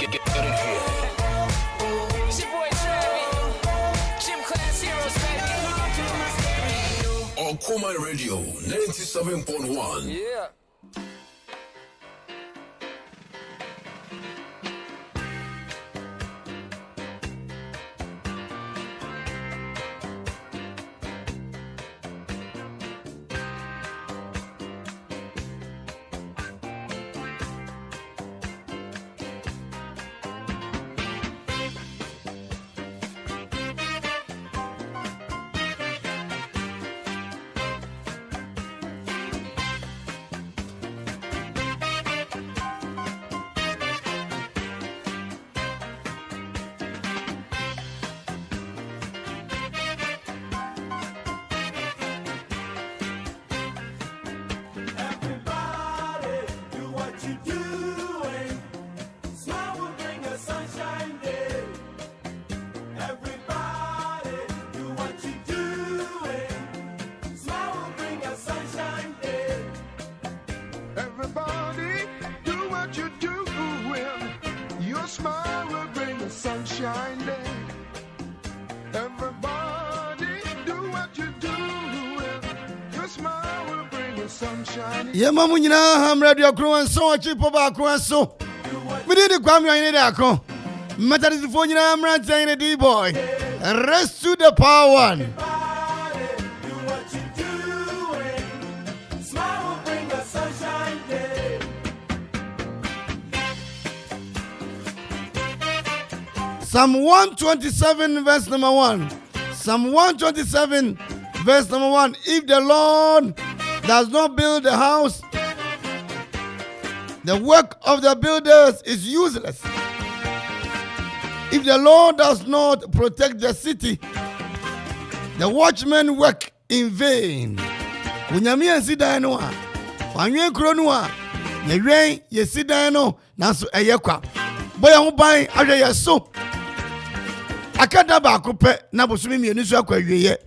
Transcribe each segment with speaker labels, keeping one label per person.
Speaker 1: Get it here. It's your boy Travis. Gym Class Heroes, baby.
Speaker 2: On Kuma Radio 97.1.
Speaker 1: Yeah.
Speaker 3: Yema munyina ham radio kruwan so chipo ba kruwan so. Midi di kwam yo ine da ko. Matari di phone nyina amran tane D boy. Rest to the power one. Psalm 127 verse number 1. Psalm 127 verse number 1. If the Lord does not build the house, the work of the builders is useless. If the Lord does not protect the city, the watchmen work in vain. Unyami ensida no a, wanwe kro no a, ne wen yesida no nanso eyekwa. Boya ho ban ahwe yeso. Akada ba akopɛ na bosumi mienu so akwawiye.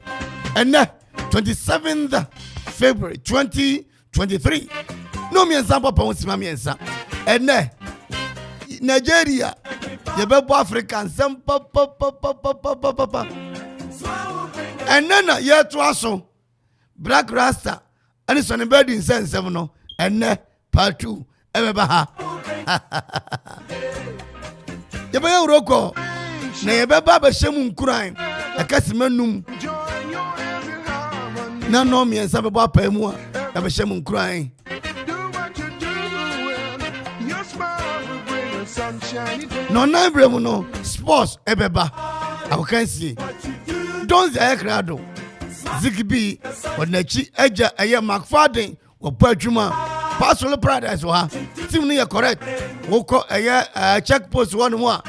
Speaker 3: Enne 27th February 2023. No miensa papa wonsima miensa. Enne Nigeria yebebo Africa nsem papa. Enne na yeto aso Black Rasta ani so ne bedi nsem no. Enne part 2 ebeba ha. Yebaya uroko na yebeba ba shemu nkuran akasimanum na no miensa bebo apaimu a na ba shemu nkuran. No nabremu no sports ebeba awokansi don za ekrado Zigby onachi eja eye McFadden opo adwuma Pastor Paradise wa team no ye correct woko eye checkpost one mo a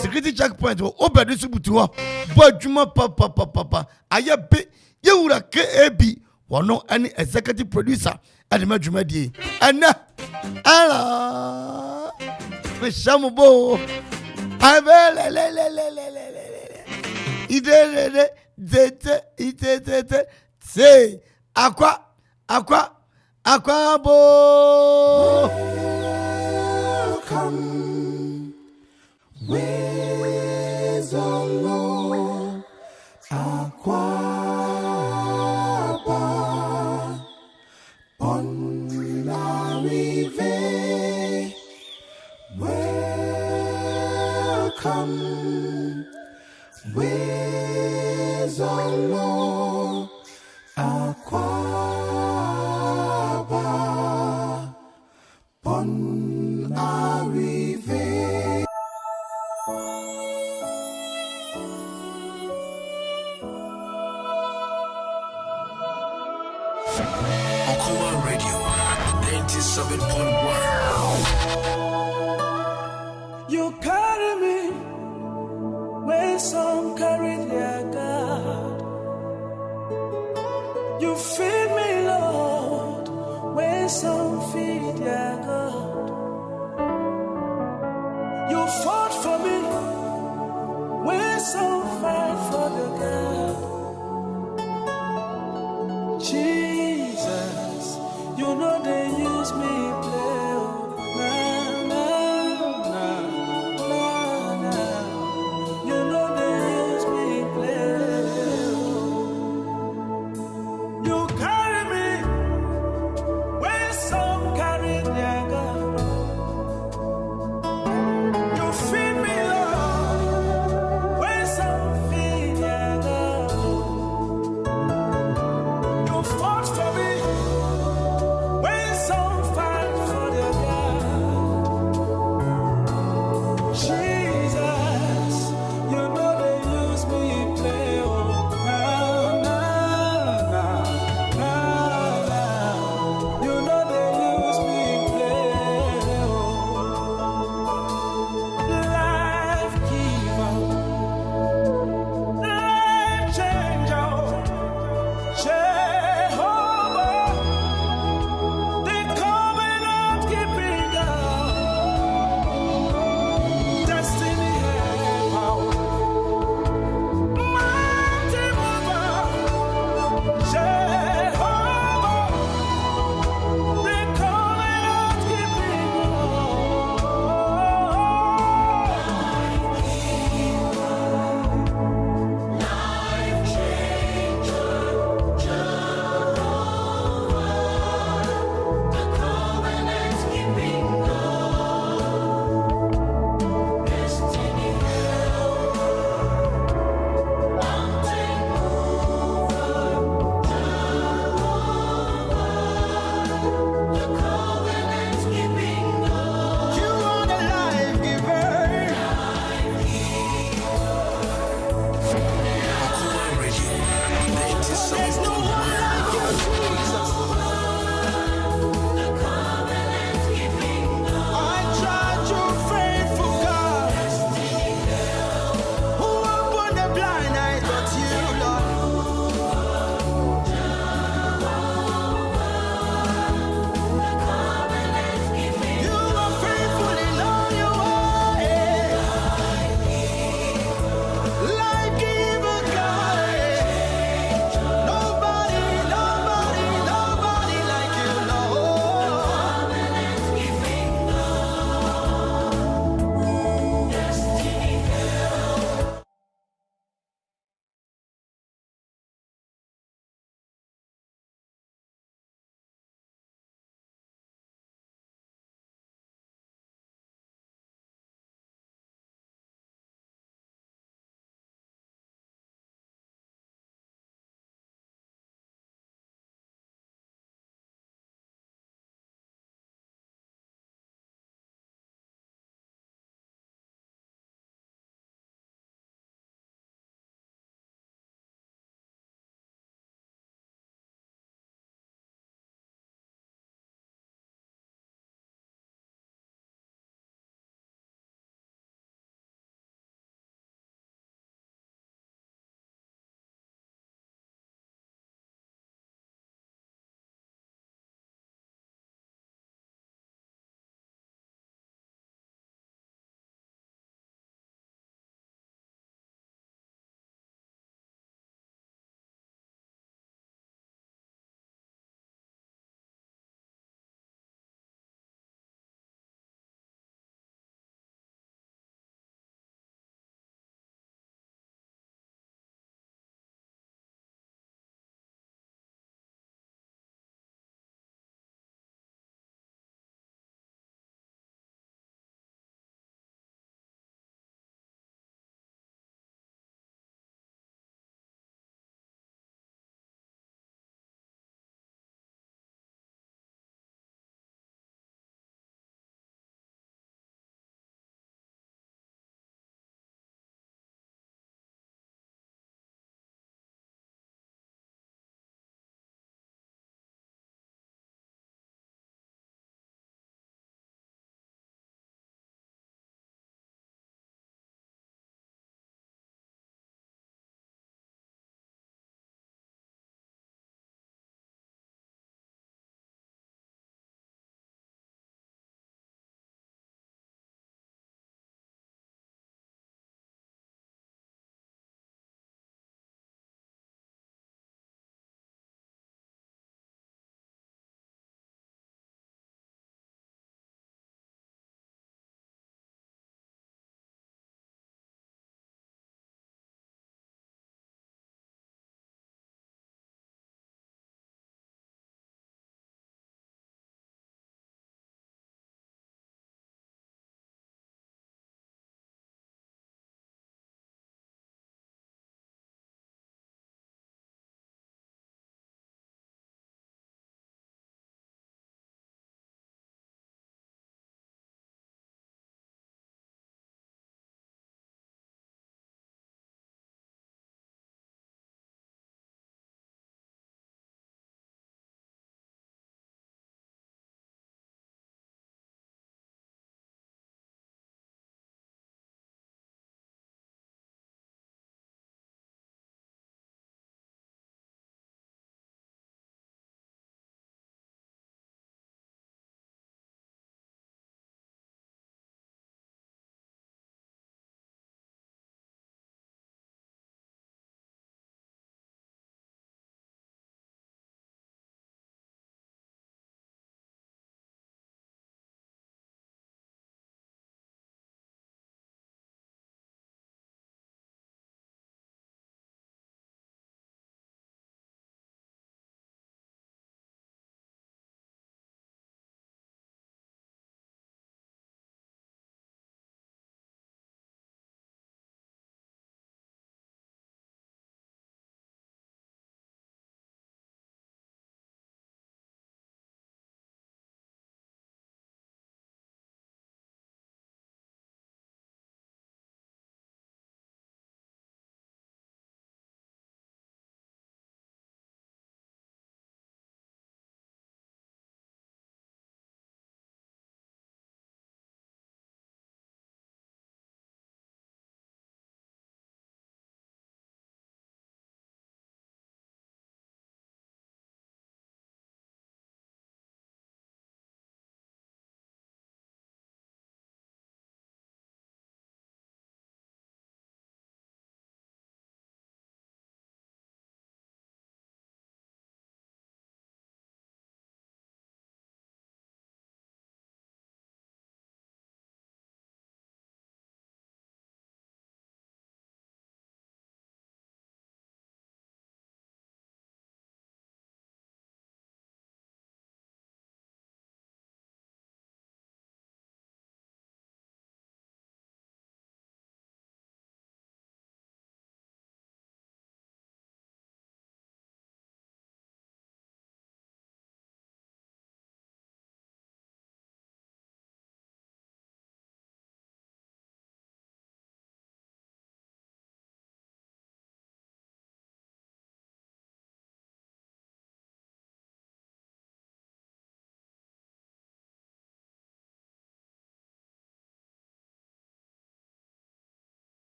Speaker 3: security checkpoint wo obedu subutu ho bo adwuma papa aye be yewura KAB wono any executive producer adema adwuma die ana ala Meshamubo Abele Ite say aqua bo
Speaker 4: Welcome with the Lord Aqua on la rive. Welcome with the Lord Aquaba on arrive.
Speaker 2: Okuma Radio 97.1.
Speaker 5: You carry me when some carry their God. You feed me, Lord, when some feed their God. You fought for me when some fight for the God. Jesus, you know they use me play. Oh, nah.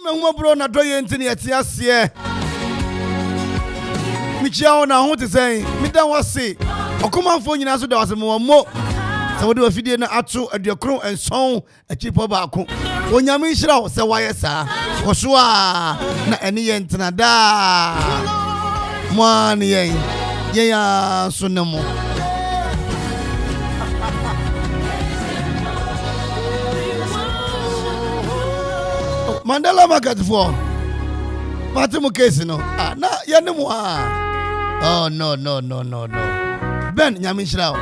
Speaker 3: Mma bro na do ye ntini yete ase. Michia ona ho te say, me da wase. Okomanfo nyina so da wase mo mo. Se wo de afidie na ato aduakron enson achipo baako. Onyame nhira wo se waye saa. Wo so a na ene ye ntena da. Mo an ye. Ye ya so ne mo. Mandela market for Matimu case no. Ah, na yene mo ah. Oh no. Ben nyame nhira wo.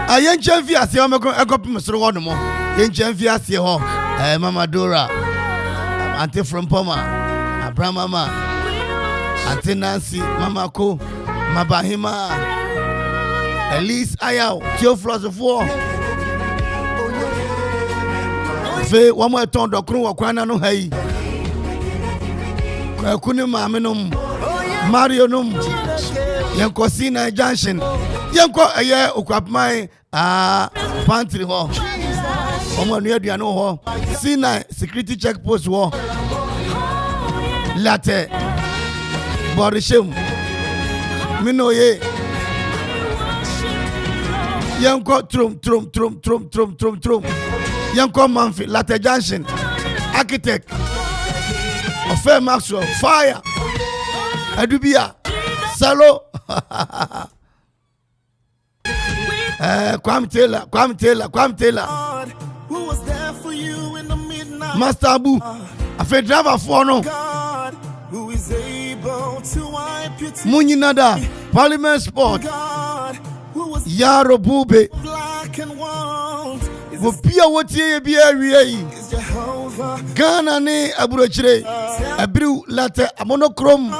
Speaker 3: Ayen chamfi ase o meko ekopim soro ho no mo. Yen chamfi ase ho. Mama Dora. Auntie from Poma. Abraham mama. Auntie Nancy, Mama Ko, Mabahima. Elise Ayao, Theophilus 4. Fe one more ton do kru wakwana no hai. Kuni maame nom. Mario nom. Yanko Sina Junction. Yanko aye okwapman pantry ho. Omo no aduano ho. Sina security check post ho. Latte. Borishem. Minoye. Yanko trum. Yanko Manfi, Latte Junction, Architect, Ofe Maxwell, Fire, Adubia, Salo, Kwame Taylor,
Speaker 4: Who was there for you in the midnight?
Speaker 3: Master Abu, Afe driver for no,
Speaker 4: God, who is able to wipe your tears?
Speaker 3: Muninada, Parliament Sport,
Speaker 4: God, who was
Speaker 3: Yaro Bube,
Speaker 4: black and white?
Speaker 3: Wopia wotie bia wie
Speaker 4: Is Jehovah
Speaker 3: Ghana ne aburochire abiru latte amonokrom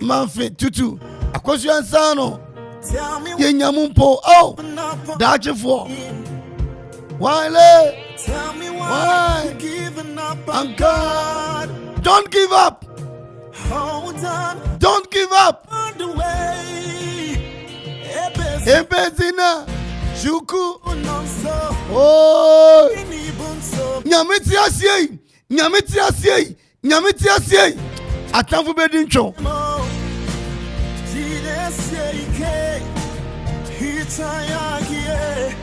Speaker 3: manfe tutu akosu ansa no
Speaker 4: tell me
Speaker 3: yenyamumpo oh dachefo why
Speaker 4: tell me
Speaker 3: Why?
Speaker 4: why you giving up on
Speaker 3: and God don't give up
Speaker 4: hold on
Speaker 3: don't give up
Speaker 4: on the way
Speaker 3: ebezina shuku
Speaker 4: no so
Speaker 3: oh
Speaker 4: even so
Speaker 3: nyameti asie atamfo bedi ntwo
Speaker 4: mo Jesus yake hitayage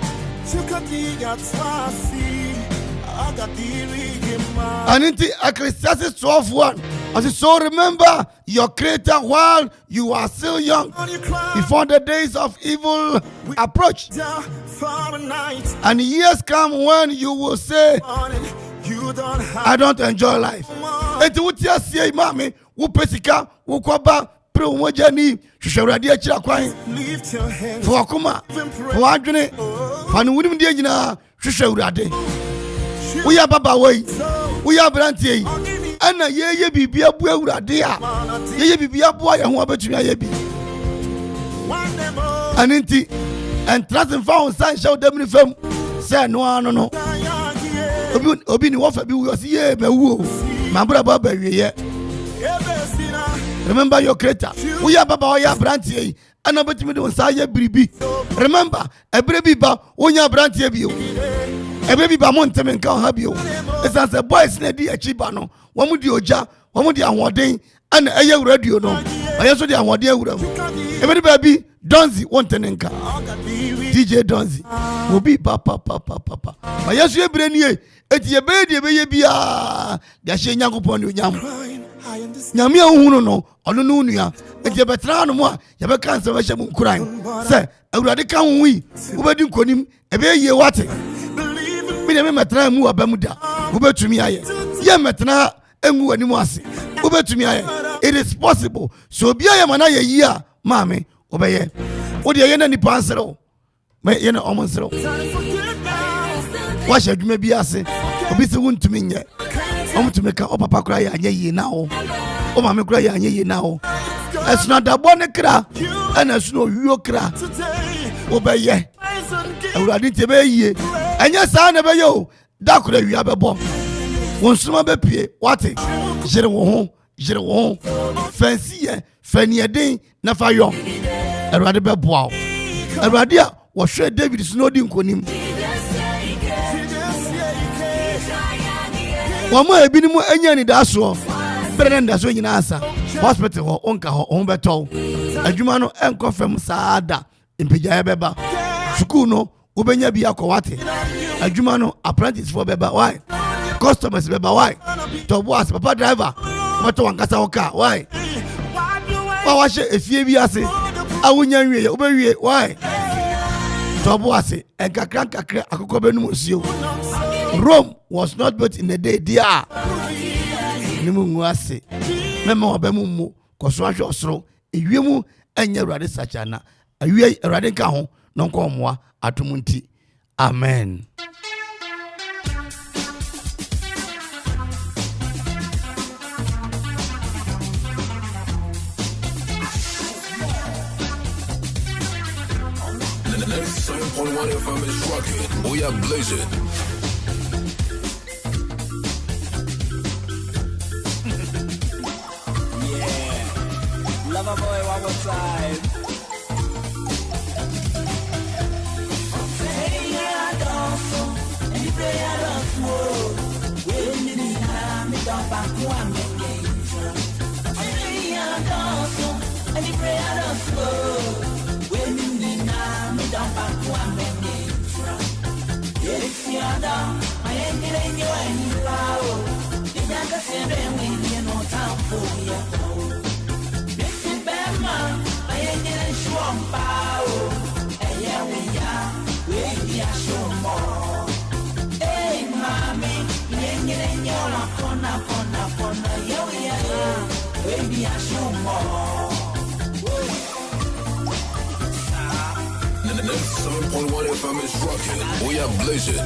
Speaker 4: chukatiga twasi agadiri gema
Speaker 3: Aninti Ecclesiastes 12:1. As so remember your creator while you are still young,
Speaker 4: on your cry
Speaker 3: before the days of evil approach,
Speaker 4: down for a night
Speaker 3: and years come when you will say,
Speaker 4: morning you don't have
Speaker 3: I don't enjoy life. Enti wutia sie mami, wo pesika, wo kwaba, pre wo jani, hwehwurade akira kwan,
Speaker 4: lift your hands
Speaker 3: fo akoma, fo adwene, fa no wunim de nyina, hwehwurade. Wo ya baba wei, wo ya brantie yi. Ana yeye bibia bu awurade a yeye bibia bu aye ho abetumi aye bi aninti entrasin fa on san show dem ni fam say no anu no obi ni wo fa bi wo si ye mawu o mabura ba ba wiye remember your creator wo ya baba wo ya brantie yi ana betumi de on sa ye biribi remember ebre bi ba wo nya brantie bi o ebre bi ba mo nteme nka ha bi o esanse boys na di achiba no wamu di oja wamu di ahoden ana eye radio no ayeso di ahoden awura mu ebedi baby Donzi wontenenka DJ Donzi obi papa ayeso ebre nie eti ye be di be ye bia da hye nyankopon ni onyam nyame ahunu no ono no nua eti betra no mo a ye be kan se be hye mu nkuran se awurade ka ho wi wo be di nkonim ebe ye wate bi de me metra mu abamu da wo betumi aye ye metra engu ani mu ase wo betumi aye it is possible so bia ye mana ye yi a maame obeye wo de ye na ni pansero me ye na omonsero wa shadwuma bi ase obi se wuntumi nye omutumi ka opapa kura ye anye yi na wo o maame kura ye anye yi na wo esuna dabo ne kra ana esuna owiwo kra obeye awurade te be yie enya saa na be ye o da kura wi abebo wonsuma be pie wate jere wo ho fancy ye fanieden na fa yo awurade be boa awurade a wo hwe David Snowden konim Wama ebinim anya ni daso. Bere nda so nyina asa. Hospital ho onka ho on beto. Adwuma no enko fam saada. Impija beba. School no ubenya bi akowate. Adwuma no apprentice for beba. Why? Customers beba. Why? To boss papa driver. Moto wankasa oka. Why? Wa she efie bi ase. Awunya nwie ubewie. Why? To boss enkakra akoko benum osio. Rome was not built in a day, dear. Nimunguase. Memo abemumu, Koswash Osro, a Yumu, and your Radi Sachana, a Yui Radinkaho, non comwa, Atumunti. Amen.
Speaker 2: The 97.1 FM is rocking. We are blazing.
Speaker 5: Lover boy, one more time. Baby, I show more.
Speaker 2: 97.1 FM is rocking. We are blazing.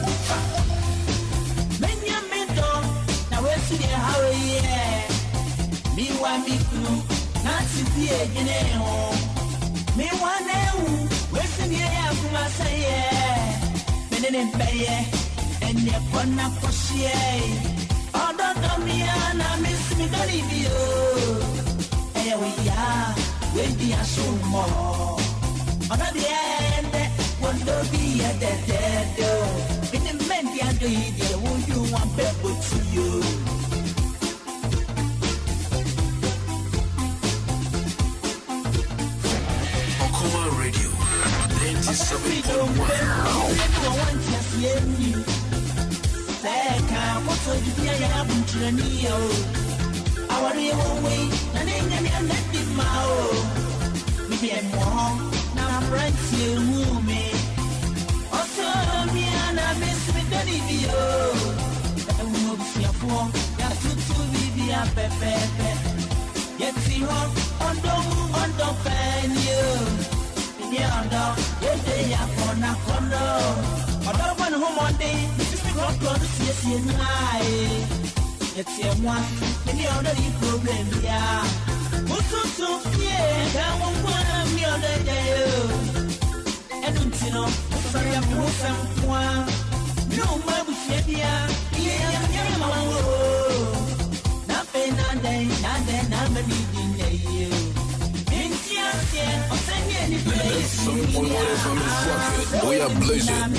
Speaker 5: Now we're sitting how yeah. Me want me to not to be a general. Me want now. We're sitting here from us, yeah. Men in pay and they're gonna push yeah. Oh, don't know me, and I miss me, don't leave you. Here we are, we'll be a show more. On the end, won't be a dead door. In the men, the other, won't you want people to you?
Speaker 2: Okuma Radio 97.1.
Speaker 5: What's the idea? I'm trying to our way, and then let me out. We get more now. I'm right here, me. Also, me and I miss me, don't you? I will see a poor, got to be a pepe. Yet, see her on the fan, you. Yeah, they are for Nakono. I don't want home one day. Yes, you know, it's your one, and the other problem, yeah. What's so, yeah, I won't me on the day. And don't you know, sorry, I'm some one. No, my wish, yeah, nothing, I'm needing you. In here, I'm saying anything.
Speaker 2: 97.1 FM is rocking. We are blazing.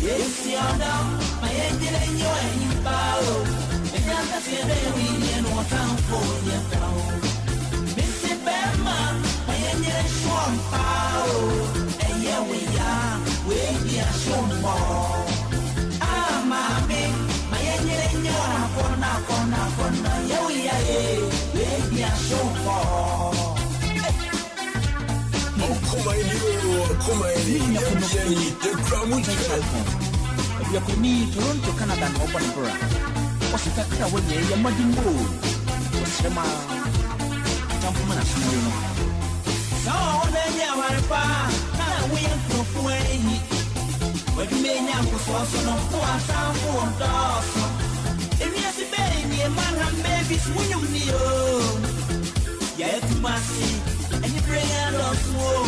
Speaker 5: Yes, you're down, my engine and you and you bow. And that's the baby and what I'm for you down. Mr. Bama, my engine and Sean Pow. And here we are, we are shown more. Ah, mommy, my engine and you are for now. Here we are, we are shown more.
Speaker 6: Yakuni Toronto, Canada, and Open Bra. What's the factor when you're mudding board? What's the man? Jumpman,
Speaker 5: so then you are a bar. Now we are from away. But you may now was also not for a town for dogs. If you see baby, a man and babies, when you need. Yes, Massy, and you bring a lot more.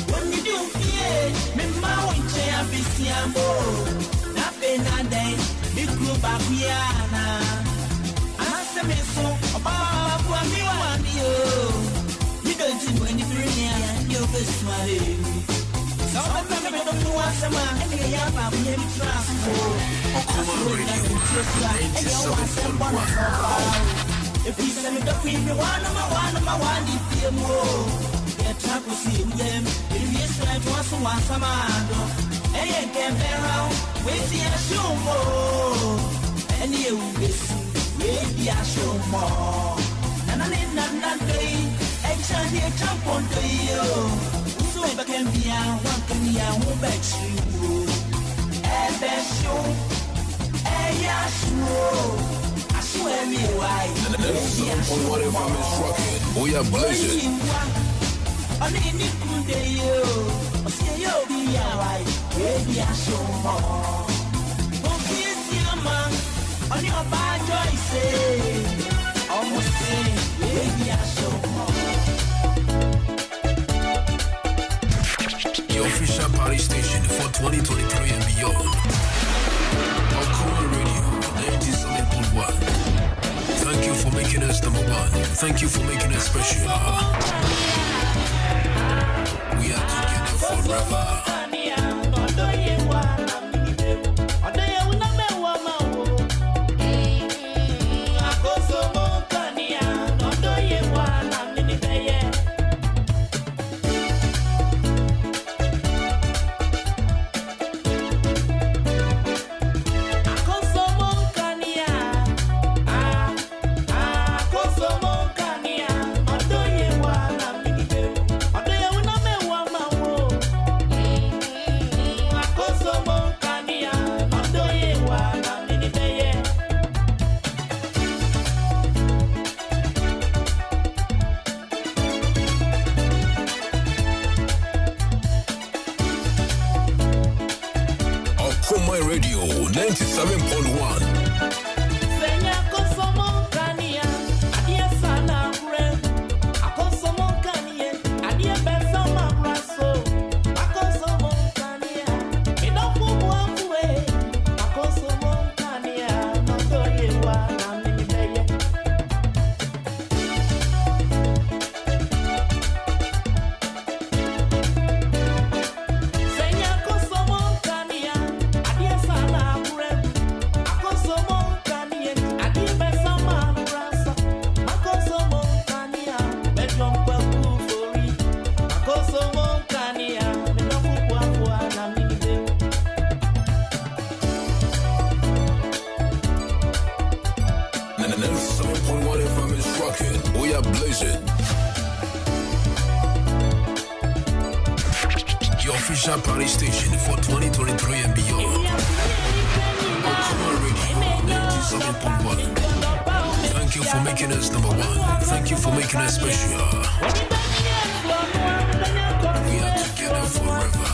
Speaker 5: When you do fear, me ma won't chair be siamo. Nothing a day, me grew back piana. I said, me so, about what me want you. You don't see when you bring here, you're the smiley. So I'm not going to do some man, and you have a baby transport. If you send me the queen, you want if you more. Get track to see them. If you try to answer once a man, and you can be around with the show more. And you will see, a show more. And I need not day, and Chinese jump on the you. So if I can be a one, can be a won't bet you. A best show, a yash. Swear me why?
Speaker 2: What if I'm instructed? We are blazing.
Speaker 5: I need to day you. Say you'll be alright. Baby, I show more. Don't kiss your man on your bad choices. Almost say, baby, I show more.
Speaker 2: Your official party station for 2023 and beyond. Alcoa Radio 97.1. Thank you for making us number one. Thank you for making us special. We are together forever. Radio 97.1. Party station for 2023 and beyond. Alcoa Radio 97.1. Thank you for making us number one. Thank you for making us special. We are together forever.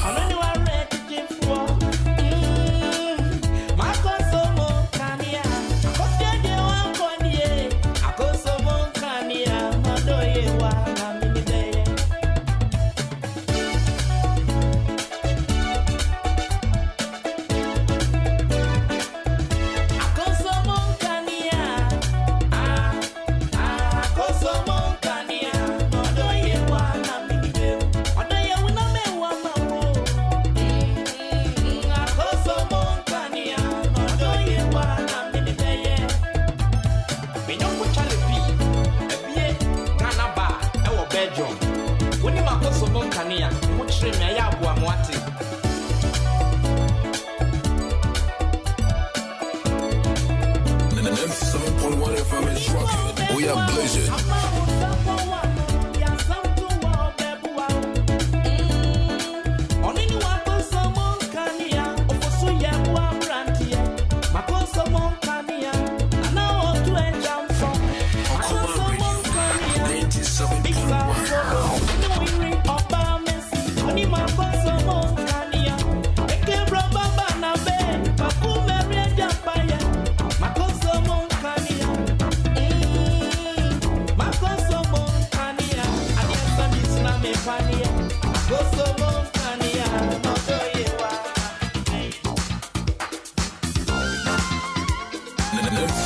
Speaker 2: We are blazing.
Speaker 5: Makoso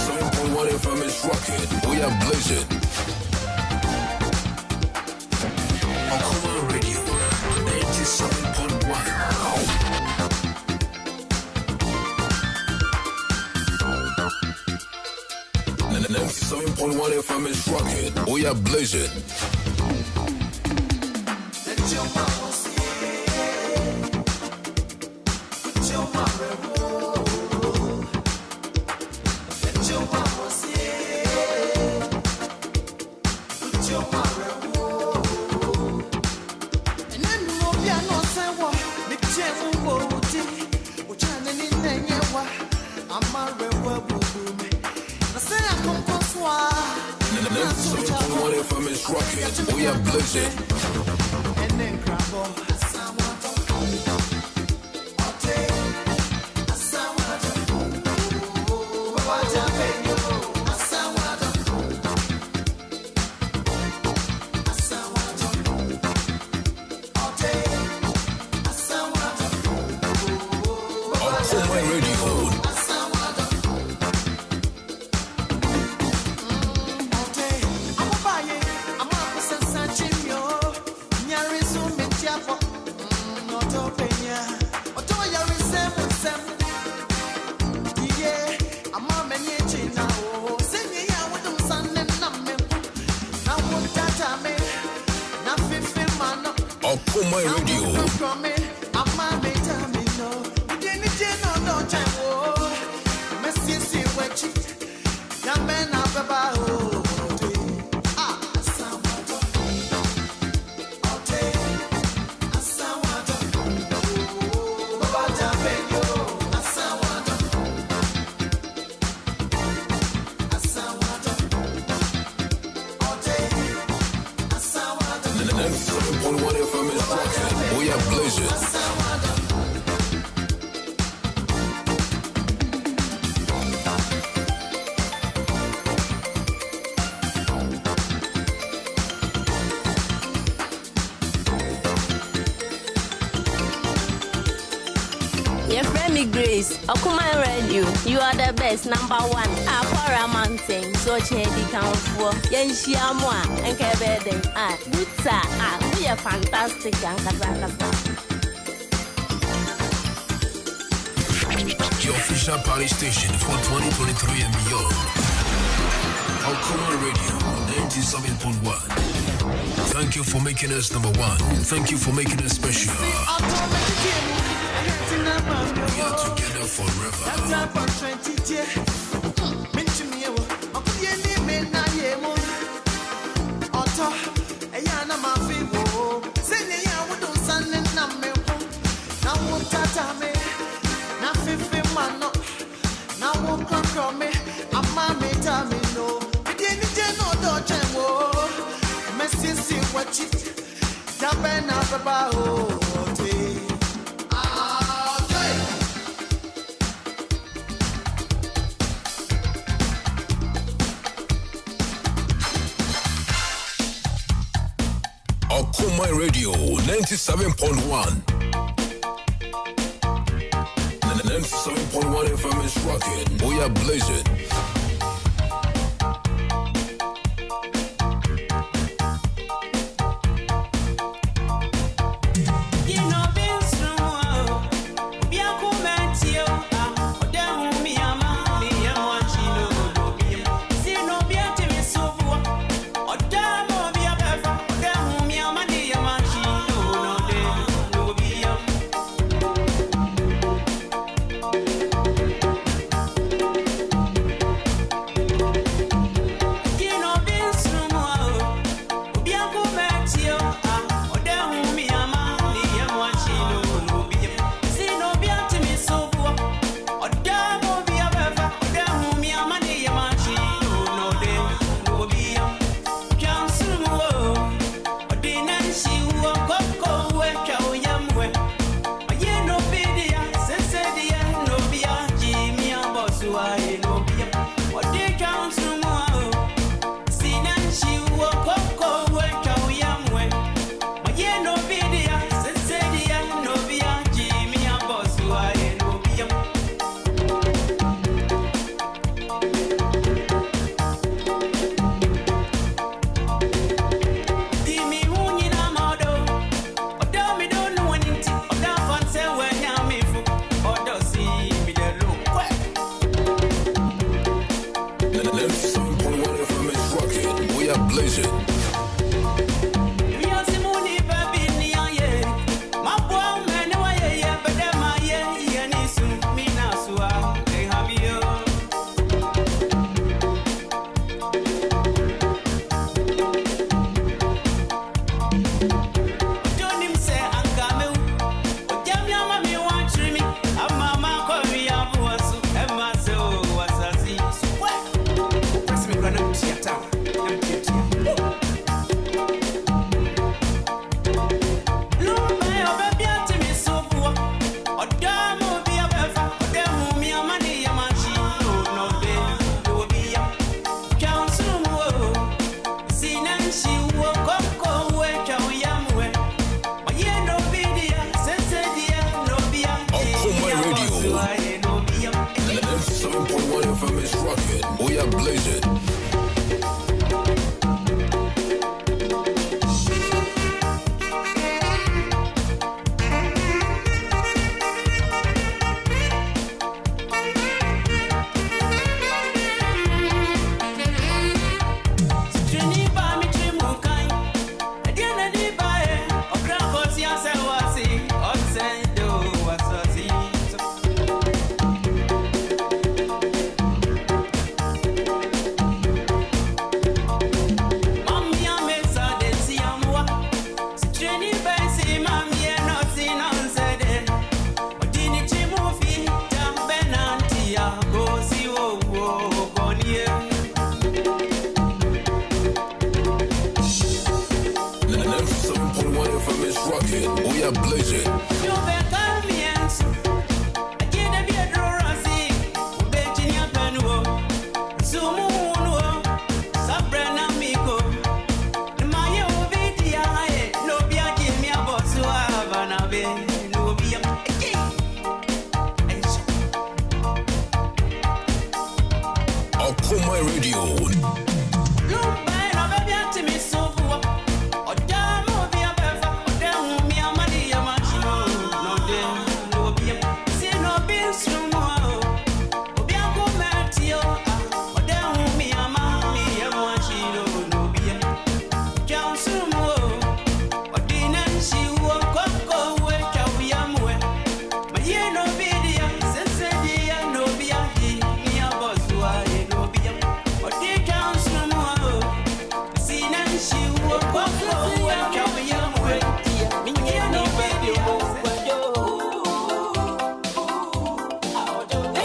Speaker 2: 7.1 FM is rocking. We are blazing. On Common Radio, 97.1. 97.1 FM is rocking. We are blazing. We are blazing.
Speaker 4: And then grab
Speaker 2: My radio. We are blazing.
Speaker 7: Your friend me Grace, Okuma Radio, you are the best, number one. Aquara Mountain, so Chedi Kamfo, Yenshiamwa, and Kebeden, Buta, we are fantastic, and Kazakasa.
Speaker 2: Your official party station for 2023 and beyond. Okuma Radio, 97.1. Thank you for making us number one. Thank you for making us special. We are together forever. Okuma Radio 97.1. 97.1 FM is rocking. We are blazing. blaze it. We are blazing. Akoma Radio.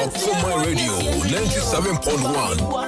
Speaker 2: Akoma Radio 97.1.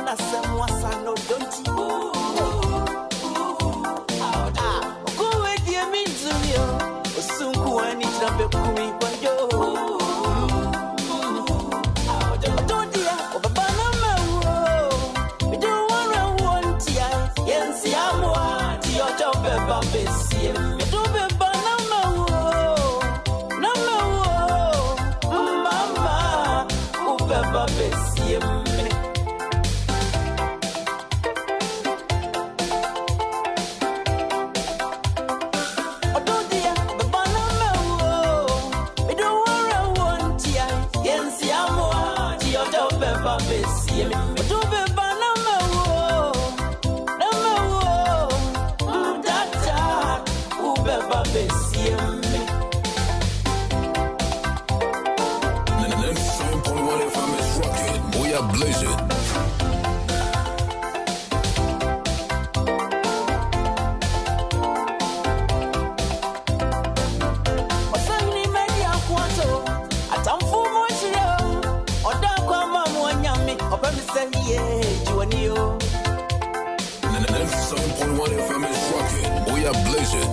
Speaker 2: Blaze it. We are blazing.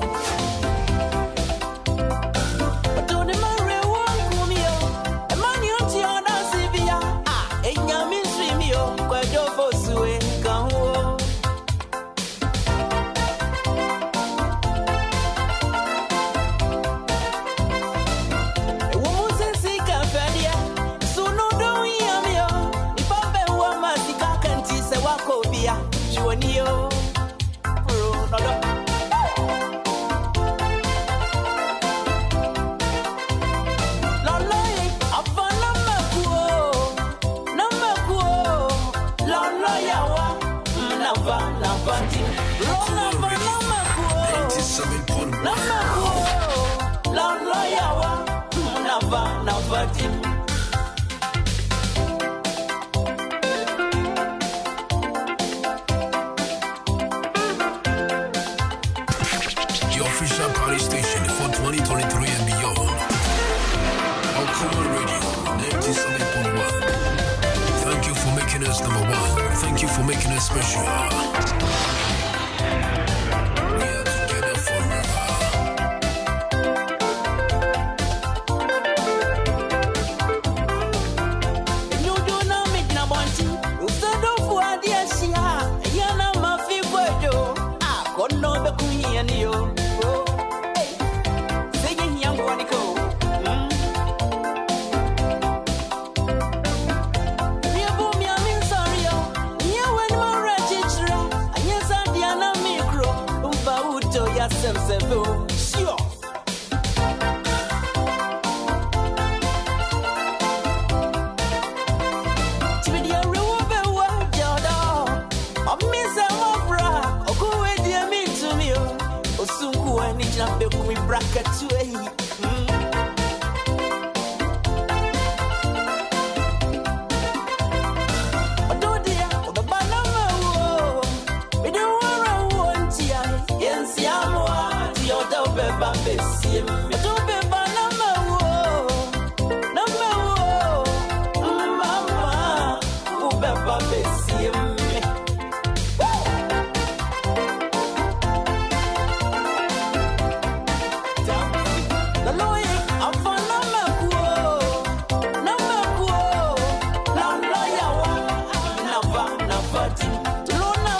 Speaker 2: Your official party station for 2023 and beyond. Akoma Radio 97.1. Thank you for making us number one. Thank you for making us special. We are together forever.
Speaker 5: Yeah, when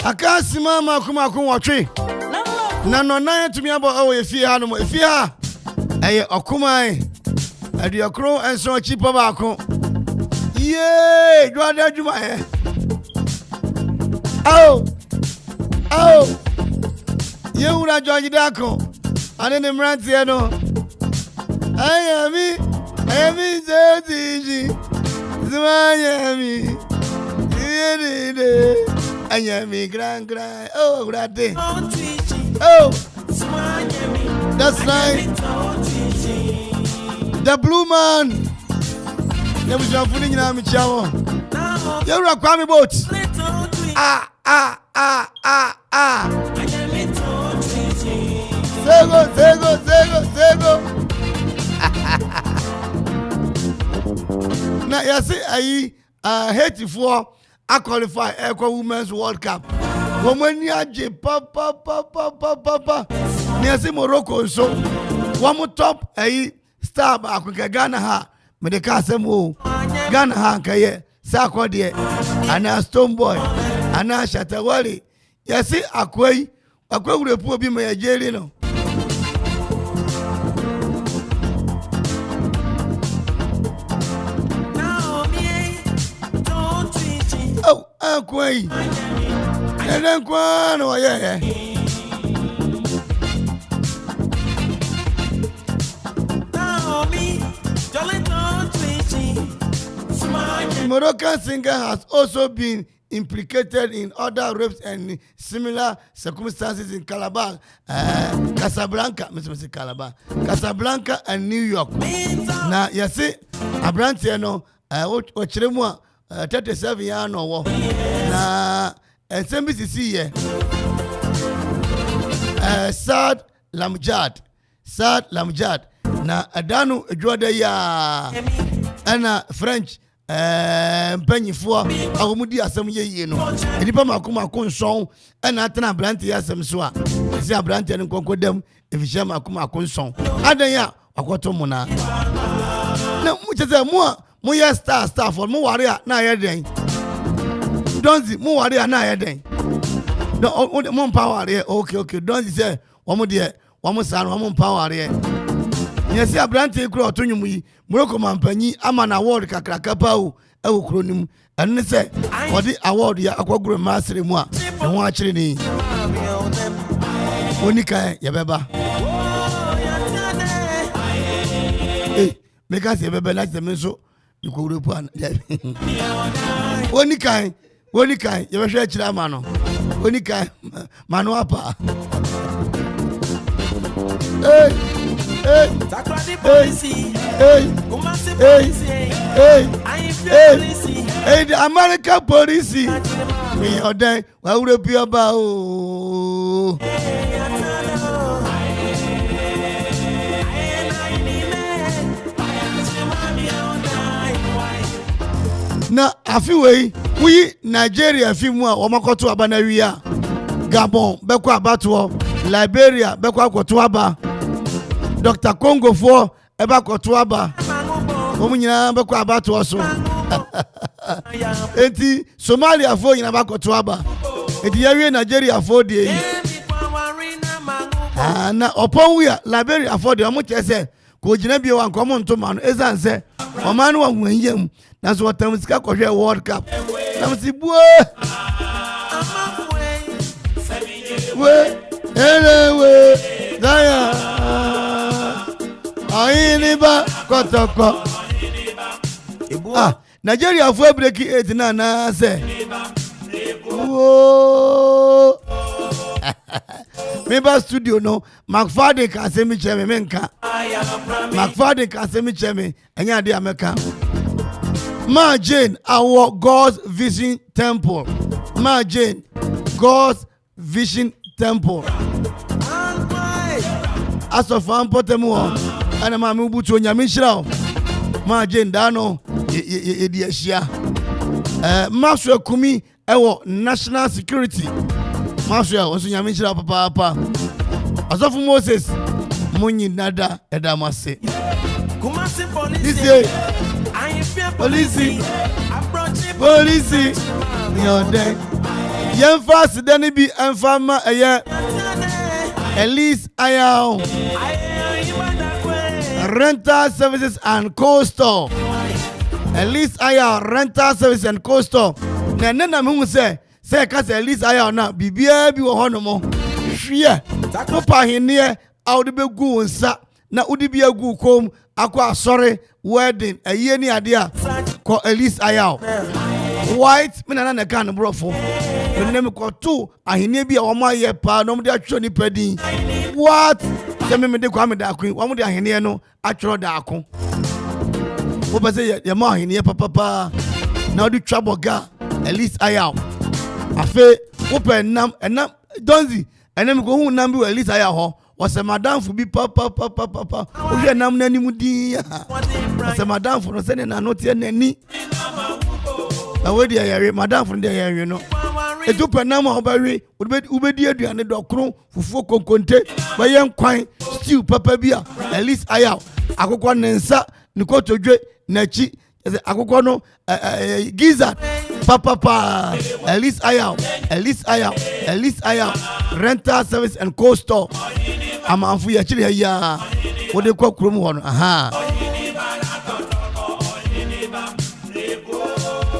Speaker 3: Akasi mama kuma watwe. Na no na tumi abo o efie ha no efie ha. Eye okumai. Aduakro enso chipa baako. Yee, dwada djuma he. Au. Ye ura George Dako. Ane ne mrantie no. Ayami zezi. Zmayami. Yedide. Ayami grand. Oh, grande. Oh. That's right. The blue man. You was just putting in my shower. You're a Kwame boat. Ah. Sego. Now, you see, I hate for I qualify Eco Women's World Cup. Woman, you papa. Near Morocco, so one more top, star back with Ghana ha. Medekasemo Ghana Hankaye Sakwadie Ana Stone Boy Ana Shatawali Yasi Akwe would poor be my jelly. Oh, Akwe and then Kwano, yeah. Moroccan singer has also been implicated in other rapes and similar circumstances in Calabar, Casablanca and New York. Now, you see, Abrantia no, Ochiremua, 37 years no. Now, and CBCC, Sad Lamjad. Now, Adanu Joda and French. Pennyfo awumudi asem ye no enipa makoma konson na atena brante asem so a esi abrante ne konkodam efihia makoma konson adan ya akoto mu na mu cheze mu ya star for mu ware a na ye den donzi mu ware a na ye den mu power ye okay donzi say wo de wo san wo power ye Yesi abrante kuro otonwum yi Morocco mampanyi ama na award kakraka pawo ewo kronim enne se wodi award ya akwaguro masere mu a ne ho akire ni onika ya beba meka se beba na teme so ikowuro pu an onika ya behwe akire ama no onika manu apa Hey, the American police. Me or die, why would it be about? Now, a few way, we Nigeria, few more, Omakoto Abanawia, Gabon, Bekwa Batwa, Liberia, Bekwa Kotuaba. Dr. Congo for eba kotuaba omunyina beko abato oso enti Somalia for nyina ba kotuaba enti yawie Nigeria for de na opon wi Liberia for de omo chese ko gina bi wa nkomo ntoma no ezanse omanu wa hwanyam na so watam sika kohwe World Cup na msi buo we elewe daya Ayiniba kotoko. Nigeria for breaking 8 na say. Member studio no McFadden can say me cheme menka. McFadden can say me cheme enya de ameka. Ma Jane our God's Vision Temple. Ma Jane God's Vision Temple. As of Ampotemu and ma me butu onyame nhira. Ma Jane da no ye di ahia. Maswe kumi ewo national security. Maswe onso nyame nhira papa. Asofu Moses munyi nada edamase. This year police your day yen fast dani bi enfama eye Elise Ayao rental services and coastal Elise Ayao rental services and coastal na mu say ka say Elise Ayao na bibia bi wo hono mo hwie mo pa hene awde begu nsa na udi bi agu kom akwa asore wedding aye ni ade a ko Elise Ayao white me na kan brofo ne me ko tu ahene bi a wo ma ye pa no mo de atwo ni padin what se me de kwa me da akun wo mo de ahene no atwo da akun wo be se ye ma ahene papa na odi twaboga Elise Ayao afe wo pe enam donzi enem ko hu nam bi Elise Ayao ho was a madam for be papa. We are nam nani mudi. Was a madam for no sending a note any. Away the madam from the area, you know. A two panama berry would be Ubedia and the docro for conte by young quine, stew papa beer, Elise Ayao, Akokwan Nensa, Nikoto J, Nachi, Akokono, Gizzard, Papa, Elise Ayao, rental service and coastal. I'm for actually ya what they call room one. Aha.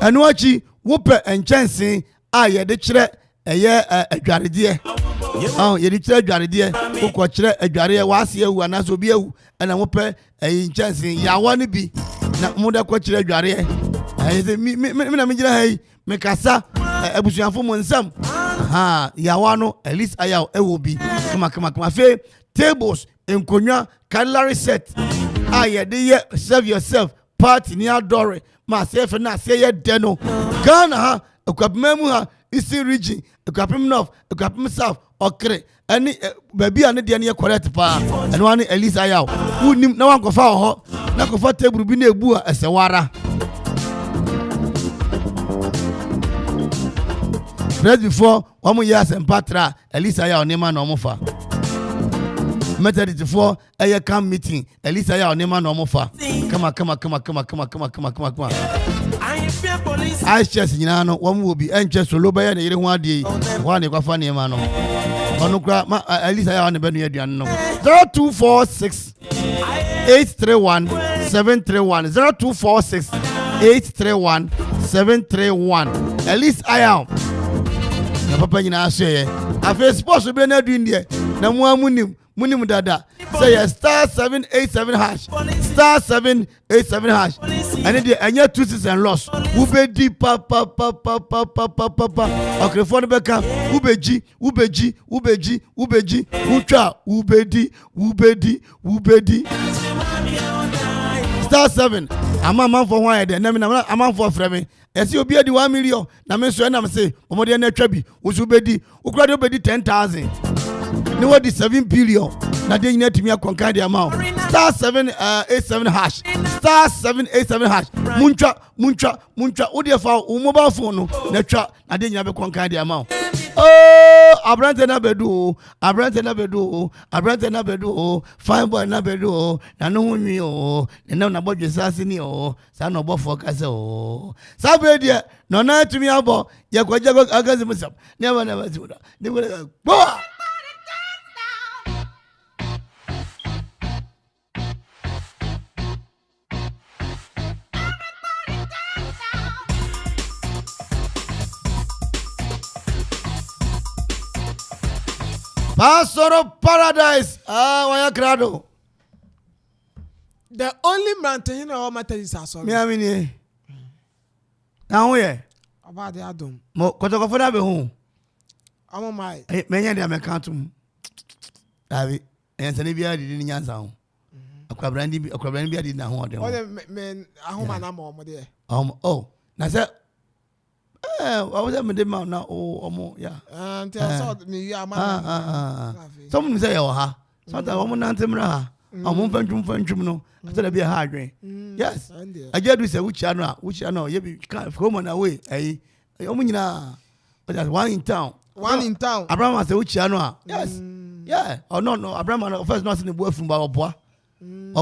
Speaker 3: And watchy whooper and chancing. Ye the chere a year a jaridie. Oh, ye the chere jaridie. Who could chere a jaria was here who and be you and a whooper a chancing. Ya want be not more than quite jaria. I say, me, make a sa a bushing for one. Aha, Yawano, Elise Ayao, will be. Come on, fair tables in Konya, cutlery set. Aye, the serve yourself, party near Dore, myself and I say, Deno. Ghana, a cup memoir, Eastern region, a cup north, a cup south, okay. Any baby and the near correct pa, and one Elise Ayao, who no one go for her, not go for table be near Bua as a wara. Right before 1 more years and Patra, Elise Ayao Nema no mofa. Method before a camp meeting, Elise Ayao Nema no mofa. Come on. I just Yano, one will be anxious to low by any one day. One equal funny man. Onukra, Elise Ayao on the Benny Adiano. 0246 831 731 0246 831 731 Elise Ayao. Papa nyina say afa sports be na do ndie na mu amunim dada say star 787 hash star 787 hash and the anya 2 6 and loss who be di papa okay phone be kan who beji utwa who bedi star 7 amama for one there na me na amama for frame. Esi obi adi 1 million na me so na me say omode na twa bi osu bedi okura de obedi 10,000 ni wodi 7 billion na de nyina timi akonkan de amount star 787 hash star 787 hash muncha odi fa o mobile phone no na twa na de nyina be konkan de amount oh abrante na bedu fine boy na bedu na no hunwi o na na bodwe sase ni o sa no bofo kase o sa be dia no na tumi abo ye kwaje agazi musam never zuda ni go Pastor of Paradise. Waya crado.
Speaker 8: The only mountain in our matter is our son.
Speaker 3: Me amini. Now where?
Speaker 8: About the Adam.
Speaker 3: Mo kotoko foda be hu.
Speaker 8: Amo my.
Speaker 3: Menya de amekantum. Dabi ensani bia di ni nyansa ho akwabran bia di na ho de ho
Speaker 8: me ahoma na ma omo de
Speaker 3: oh na say I was at the mount now omo yeah
Speaker 8: and I saw me you ama
Speaker 3: some say ha sometimes omo nantem ra ha omo fantum no I said be a hard rain yes I just do say which no you be come on away eh omo nyina but just one in town Abraham say which no yes yeah or no Abraham first not in the boy from oboa me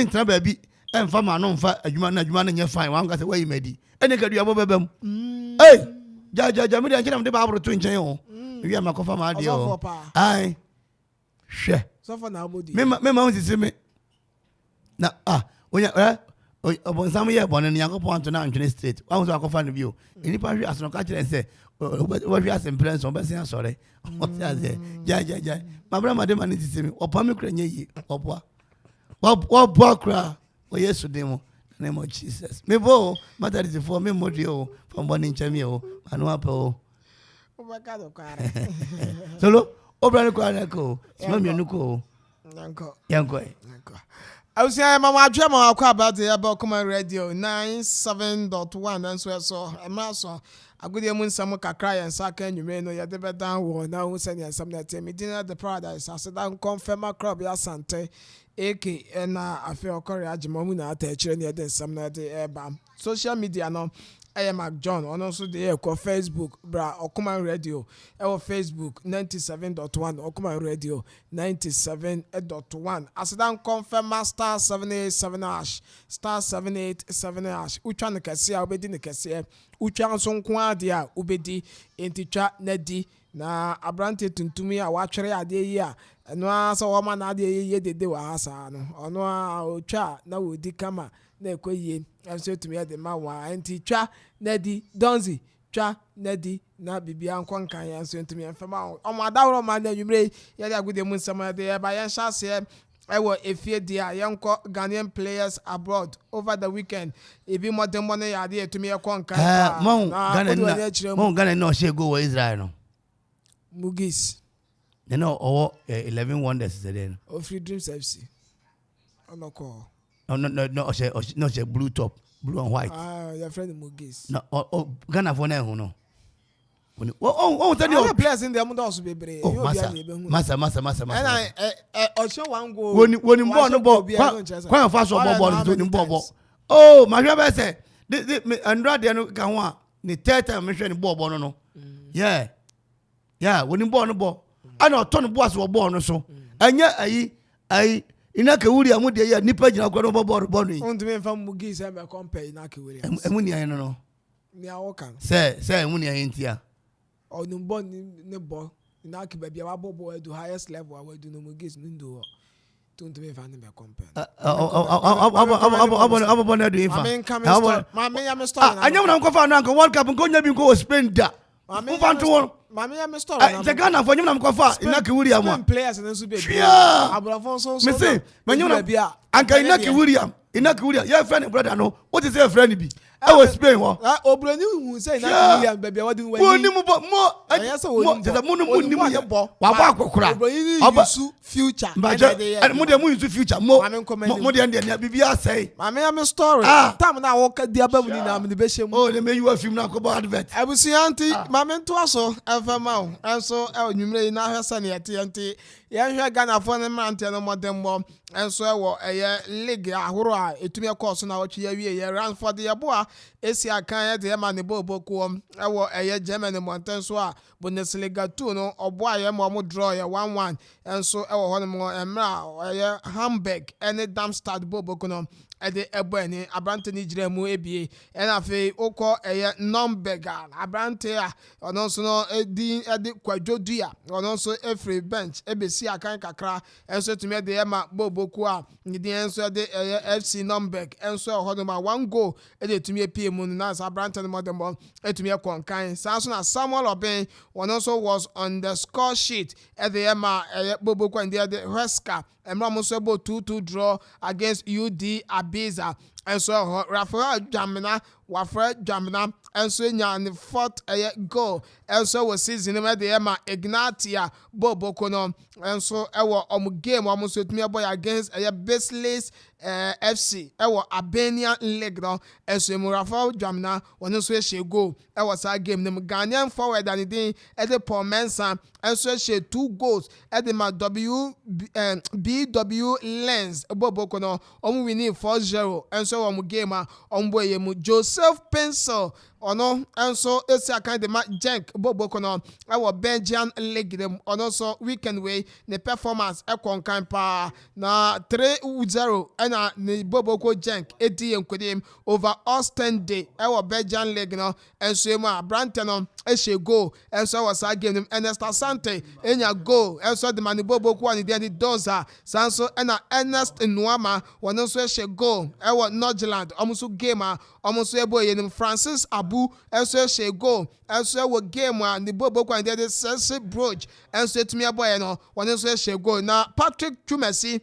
Speaker 3: ntra ba bi emfa ma no mfa adwuma na nya fine wan ka say where you medi ene ka dua bobebam hey ja me dey nkyem de ba abro to nkyɛn o wi am akofa ma de o ai hwɛ
Speaker 8: so for na abodi
Speaker 3: me ma nsisi me na onya obonsam ye bɔne ne yakopɔn to na antwene straight wan so akofa no bi o enipa hwe asono ka kyerɛ sɛ wo hwe asempren so bɛsen asɔre o sɛ ja mabra ma de ma ne sisi me opa me kura nye yi oboa kura o Yesu demo name of Jesus. Me bo matter is for me modio from born chamio anu apo. Solo obra ko anako. Sima mi nuko. Yanko.
Speaker 8: I was saying mama dream about the about Common Radio 97.1 and so I'm also a good moon some kakra and saka you may know ya de bedan wo na who send you some that me dinner the paradise I said down confirm a crop ya sante AK and I feel courage momuna attach near the some that the social media no I am Mac John and also the Facebook bra Okuma Radio our Facebook 97.1 Okuma Radio 97.1 as dan confirm star 787 hash star 787 hash utwa ne kase a obedi ne kase utwa so nko ade a obedi entitwa nadi na abrante tuntumi a watwere ade yi a eno asa wo ma na ade yi dede wa hasa no ono a otwa na wodi kama na ekoyie amso tumi ade ma wa entitwa nadi donzi twa nadi na bibia nkonkan ya so ntumi enfema o ma dawro ma na nwumre ya da gude mun sama de ba ya shase ewo efie dia yanko Ghanaian players abroad over the weekend ebi modern money ya de etumi ekonkan
Speaker 3: mo Ghana no she go with Israel no
Speaker 8: Mugis
Speaker 3: no 11 wonders today
Speaker 8: of Free Dreams FC onoko
Speaker 3: no she blue top blue and white
Speaker 8: your friend Mugis
Speaker 3: no Ghana for na hu no
Speaker 8: tell you players in the mundo also bebre
Speaker 3: masa
Speaker 8: and I show one go
Speaker 3: when ball no ball kwa fa so ball no ball oh ma hwe be say the Andra de no ka ho a ni third time me hwe ni ball no yeah when ball no ball ana to no ball so ball no so anya ayi ina ka wuri amu de ya nipa gina kwa no ball no yi
Speaker 8: on me fam Mugis e me compare ina ka wuri
Speaker 3: emu ni ayi no
Speaker 8: ni awokan
Speaker 3: say emu ni ayi ntia
Speaker 8: onumbo ne bo na ki bia wa bobo edu highest level wa edu no Mugis ndo don't me fan me compare
Speaker 3: abo na do ifa
Speaker 8: mama ya me story na
Speaker 3: anyam na nkofa na nko World Cup nko nya bi nko Spain da mfa nto won
Speaker 8: mama ya me story na
Speaker 3: the Ghana for nyam na nkofa ina ki William
Speaker 8: players na so be abrafon so
Speaker 3: me say nyam na bia anka ina ki William your friend brother no what is your friend bi I was Spain ho
Speaker 8: obroni hu say na William bia wadi wani
Speaker 3: woni mo ya wa ba akokora
Speaker 8: obroni future
Speaker 3: mo de mu use future mo de na bibia say
Speaker 8: mama ya me story time na wo ka dia ba mu ni na me be shem
Speaker 3: oh de me you film na ko ba advert
Speaker 8: abusianti mama nto aso afama o enso nwumre na hwesa ne yete ya hwe Ghana for ne mante no modembo enso ewo eye league ahoro a etumi course na wochi ya wie ye run for the yeboa esi akan ye de ma ne bobo ko ewo eye Germany monten so a Bundesliga 2 no obo aye mo draw ye 1-1 enso ewo ho no emra eye Hamburg ene Darmstadt bobo ko no ede ebo eni abrante ni jira mu ebie ena fe okọ eye Nürnberger abrante a ono so no edi kwadwodua ono so every bench ebesi akan kakra enso tumi de ma boboku a ndi enso de FC Nürnberg enso hodoma 1 goal ede tumi epie mu na abrante no modem etumi konkan sanso na Samuel Oben ono so was on the score sheet ede ma boboku ndi de Huesca Emra so able 2-2 draw against UD Ibiza and so Rafael Jamina wafra dwamena enso enya ne fourth goal enso wo season no de ema Ignatia Boboko no enso ewo game omo so tumi boy against Baseless FC ewo Albania League no enso Rafael dwamena wono so ehye goal ewo sa game no Ghanaian forward and din de Paul Mensah enso ehye 2 goals de ma BW Lens Boboko no omo winning 4-0 enso omo game a ombo yemu Joseph Pencil ono enso esi akan de ma Genk Boboko no ewo Belgian League dem ono so weekend way ne performance ekonkan pa na 3-0 na ne Boboko Genk edi enkodem over Ostende ewo Belgian League no enso emu Abrante no ehye goal enso was a game dem Ernest Asante enya goal enso de man Boboko and the Doza sanso na Ernest Nwama wono so ehye goal ewo Nordjylland omuso game a omuso eboye nem Francis Abu enso ehye goal enso ewo game a ne Boboko and the Chelsea Bruges enso etumi eboye no wono so ehye goal na Patrick Chumesi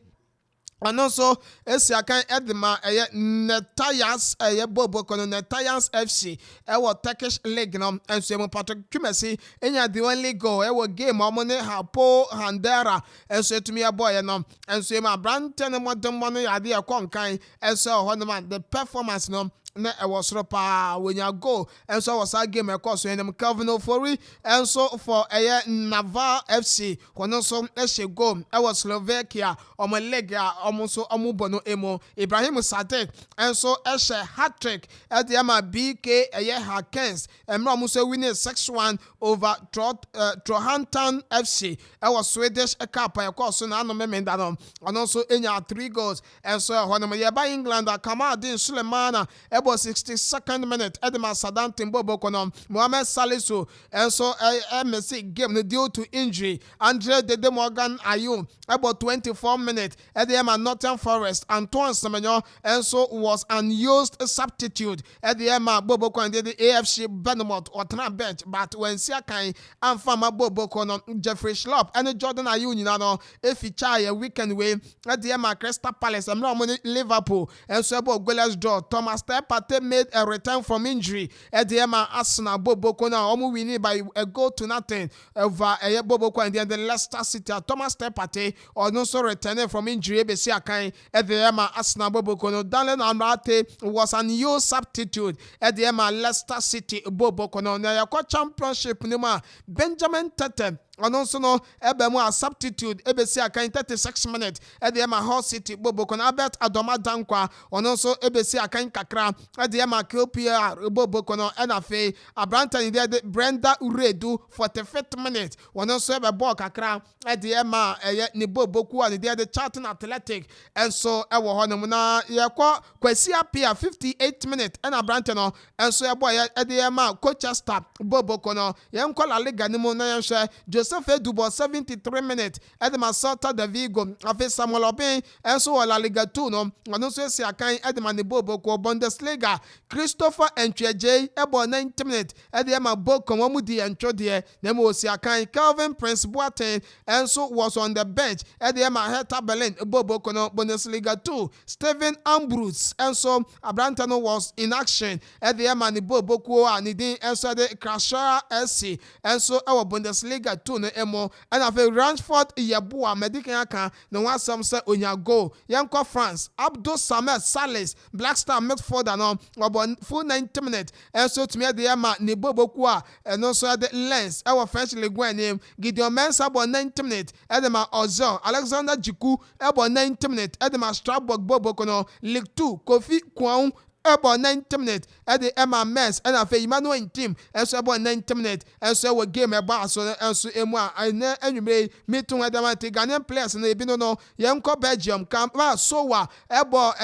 Speaker 8: and also Esiakan Edma Netayas Boboko no Netayas FC ewo Turkish League no enso emu Patrick Chumesi enya the only goal ewo game omone Hapo Handera enso etumi eboye no enso emu Abrante no modembo no yade ekonkan enso hono the performance no na ewo soro pa wenya go enso was a game ekoso enem Calvin Ofori enso for Naval FC kono so ehye go ewo Slovakia omo league omo so omo bono emo Ibrahim Sadek enso ehye hat-trick at the BK Hakens emra omo so winning 6-1 over Trohantan FC ewo Swedish cup ekoso na no memenda no ono so enya 3 goals enso hono ye ba England Kamadin Sulemana 62nd minute Edema Saddam Boboko no Mohamed Salisu enso MSC game no due to injury Andre Dede Morgan Ayew about 24 minutes Edema Nottingham Forest Antoine Semenyo enso was unused substitute Edema Boboko and the AFC Bournemouth or Tran bench but when Siakan and Fama Boboko no Jeffrey Schlupp and Jordan Ayew nyina no eficha a weekend way Edema Crystal Palace and Liverpool enso about goalless draw Thomas Partey made a return from injury at the Arsenal Boboko now almost winning by a goal to nothing over Boboko and then the Leicester City Thomas Partey also returning from injury at the Arsenal Boboko no Daniel Amrate was a new substitute at the Leicester City Boboko no na championship nima Benjamin Tete and also no Ebemu a substitute ebesi akan 36 minutes at the Hull City Boboko Albert Adoma Dankwa and also ebesi akan kakra at the KPR Boboko no NFA Abranta in there Brenda Uredu 45th minute and also ebe ball kakra at the ni Boboko and there the Charlton Athletic and so ewo hono na yakwa Kwesi Apia 58th minute and Abranta no and so ebo at the Colchester Boboko no yemko La Liga ni mo na yemhwe Joseph Edubo 73 minutes at the Masota de Vigo afi Samuel Obin enso La Liga 2 no ono so esi akan Edema ni Boboko Bundesliga Christopher Entweje ebo 90 minutes at the Boko Momudi Entwode na mo esi akan Calvin Prince Boateng enso was on the bench at the Hertha Berlin Boboko no Bundesliga 2 Steven Ambrose enso Abranta no was in action at the ni Boboko and the enso the Krasher SC enso our Bundesliga 2 no emo and have a Rashford Yeboah medical aka no one some say onya go yanko France Abdul Samed Salis Black Star midfielder no about full 90 minutes and so to me the ni Boboko and also the Lens our French Ligue 1 name Gideon Mensah about 90 minutes Edema Ozil Alexander Jiku about 90 minutes Edema Strasbourg Boboko no League 2 Kofi Kwan about 90 minutes at the Mens and a Emmanuel team and so about 90 minutes and so we game about so and so and you may meet to the Ghanaian players and they been no Yanko Belgium camp so about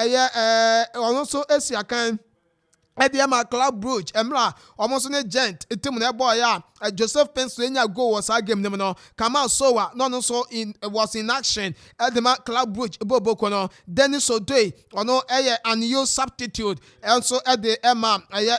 Speaker 8: also Esiakan Ediama Club Brugge Emra almost on a gent a team boy Joseph Pennsylvania go was a game no Kamal Sowa no so in was in action Edema Club Brugge Boboko no Dennis Odoi no a new substitute and so at the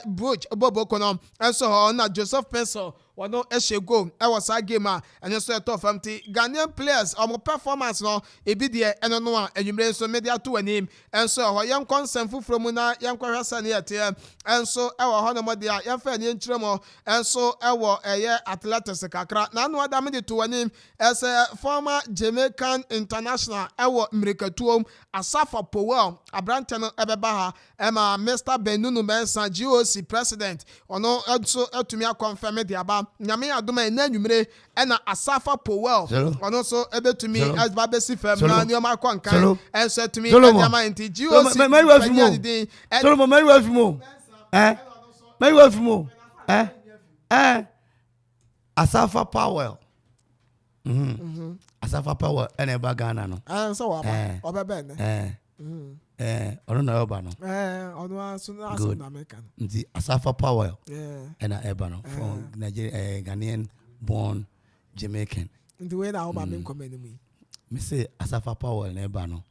Speaker 8: Brugge Boboko no and so on Joseph Pencil wano ehye goal was a game and so tough Ghanaian players performance no ebi de eno no a enwumre so media to anim and so ho yam consent from na yam kwahwa sane yete and so ewo ho no mode a yam fa ne nkyeremo and so ewo eye athletics kakra na no ada me de to anim as a former Jamaican international ewo mrekatuom Asafa Powell abrante no ebeba ha ema Mr. Benunu Mensa GOC president ono so etumi confirm de aba nyame adoma na nwumre ena Asafa Powell ono so ebetumi asba besi fam na nyoma kwankan en so etumi nyama nti GOC
Speaker 3: Solomon Mary Wafimo Mary Wafimo Asafa Powell Asafa Powell ene ba Ghana no
Speaker 8: so wa obebe ne
Speaker 3: ono na oba no
Speaker 8: ono aso na American
Speaker 3: nti Asafa Powell ena eba no from Nigeria Ghanaian born Jamaican
Speaker 8: nti we na oba me comment mu
Speaker 3: me say Asafa Powell na eba no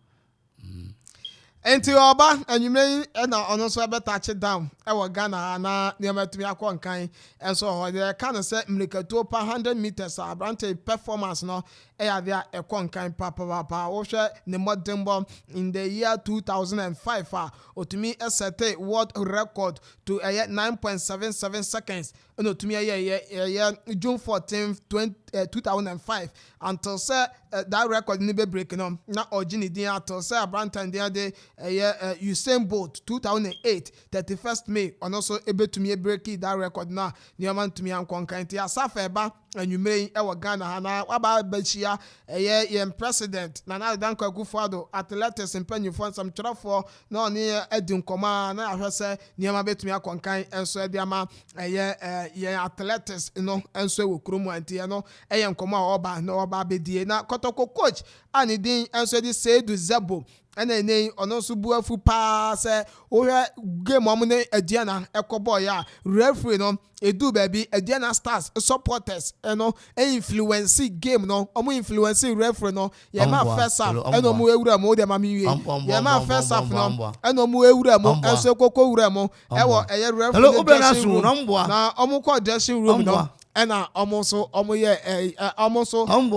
Speaker 8: enti oba anwumre na ono so ebe touch down ewo Ghana na nematumi akwankan enso ho de kan say mlikatuo pa 100 meters abrante performance no eya ekwankan papa wo hwe ne modern in the year 2005 otumi set world record to 9.77 seconds and otumi June 14th 2005 until say that record ni be break no na origin din until say abrante din de Usain Bolt 2008 31st May and also ebetumi break that record na neman tumi ankwankan ti Asafa eba anwumre ewo Ghana na waba bachia yem president na Danko Akufo-Addo athletics impanyufo some trafo na oni edi nkoma na ahwese neman betumi ankwankan enso edi ama athletics no enso wo kromu anti no nkoma oba na oba bedie na Kotoko coach ani din enso di Seydou Zebo ene ono so buafu pa se ohwe game am ne Adiana ekobo ya referee no edu baby Adiana Stars supporters eno influence game no omo influence referee no ye ma first half eno mo ewura mo de ma mi wie ye ma first half no eno mo ewura mo enso kokko wura mo ewo eye referee na omo ko dressing room no ena omoso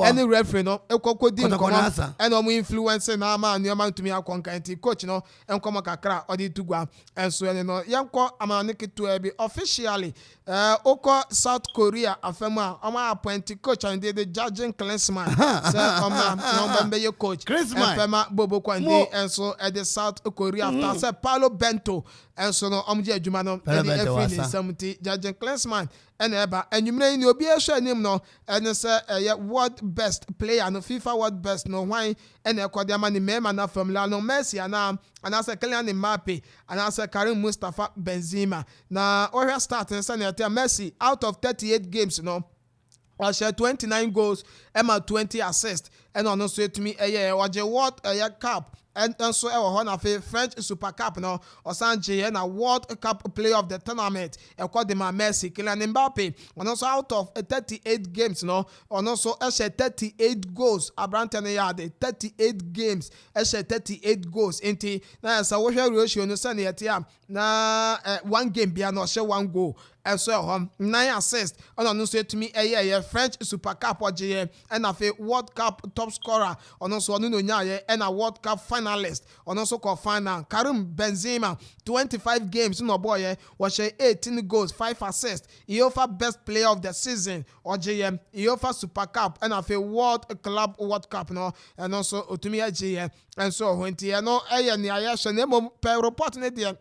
Speaker 8: any referee no ekoko di nkomo ena omo influence na ama neoma ntumi akonkan ti coach no enkomo kakra odi tugwa enso ene no yanko amanike to ebi officially oko South Korea afema omo appoint coach and the judging Klinsmann say omo no be coach afema bobo kwande enso e the South Korea after say Paulo Bento enso no omo je adwuma no e every 70 judging Klinsmann ene eba enwumre ni obi ehwe anim no ene se world best player no FIFA world best no hwan ene ekodi ama ni mema na Formula no Messi ana se Kylian Mbappe ana se Karim Mustafa Benzema na ohwe start se na Messi out of 38 games no share 29 goals ema 20 assists and on so to me waje world cup and so one of a French Super Cup no Osanje na World Cup player of the tournament according to Messi Kylian Mbappe and also out of 38 games no and also 38 goals abrante na yard 38 games 38 goals inti na so we ratio no say na one game bia no share one goal so 9 assists on so to me French Super Cup oje and of a World Cup top scorer on also no nya and a World Cup finalist on also call final Karim Benzema 25 games no boy was 18 goals 5 assists UEFA best player of the season oje UEFA Super Cup and of a World Cup no and also otumi aje and so when tie no ni ayasho na mo per report ne dia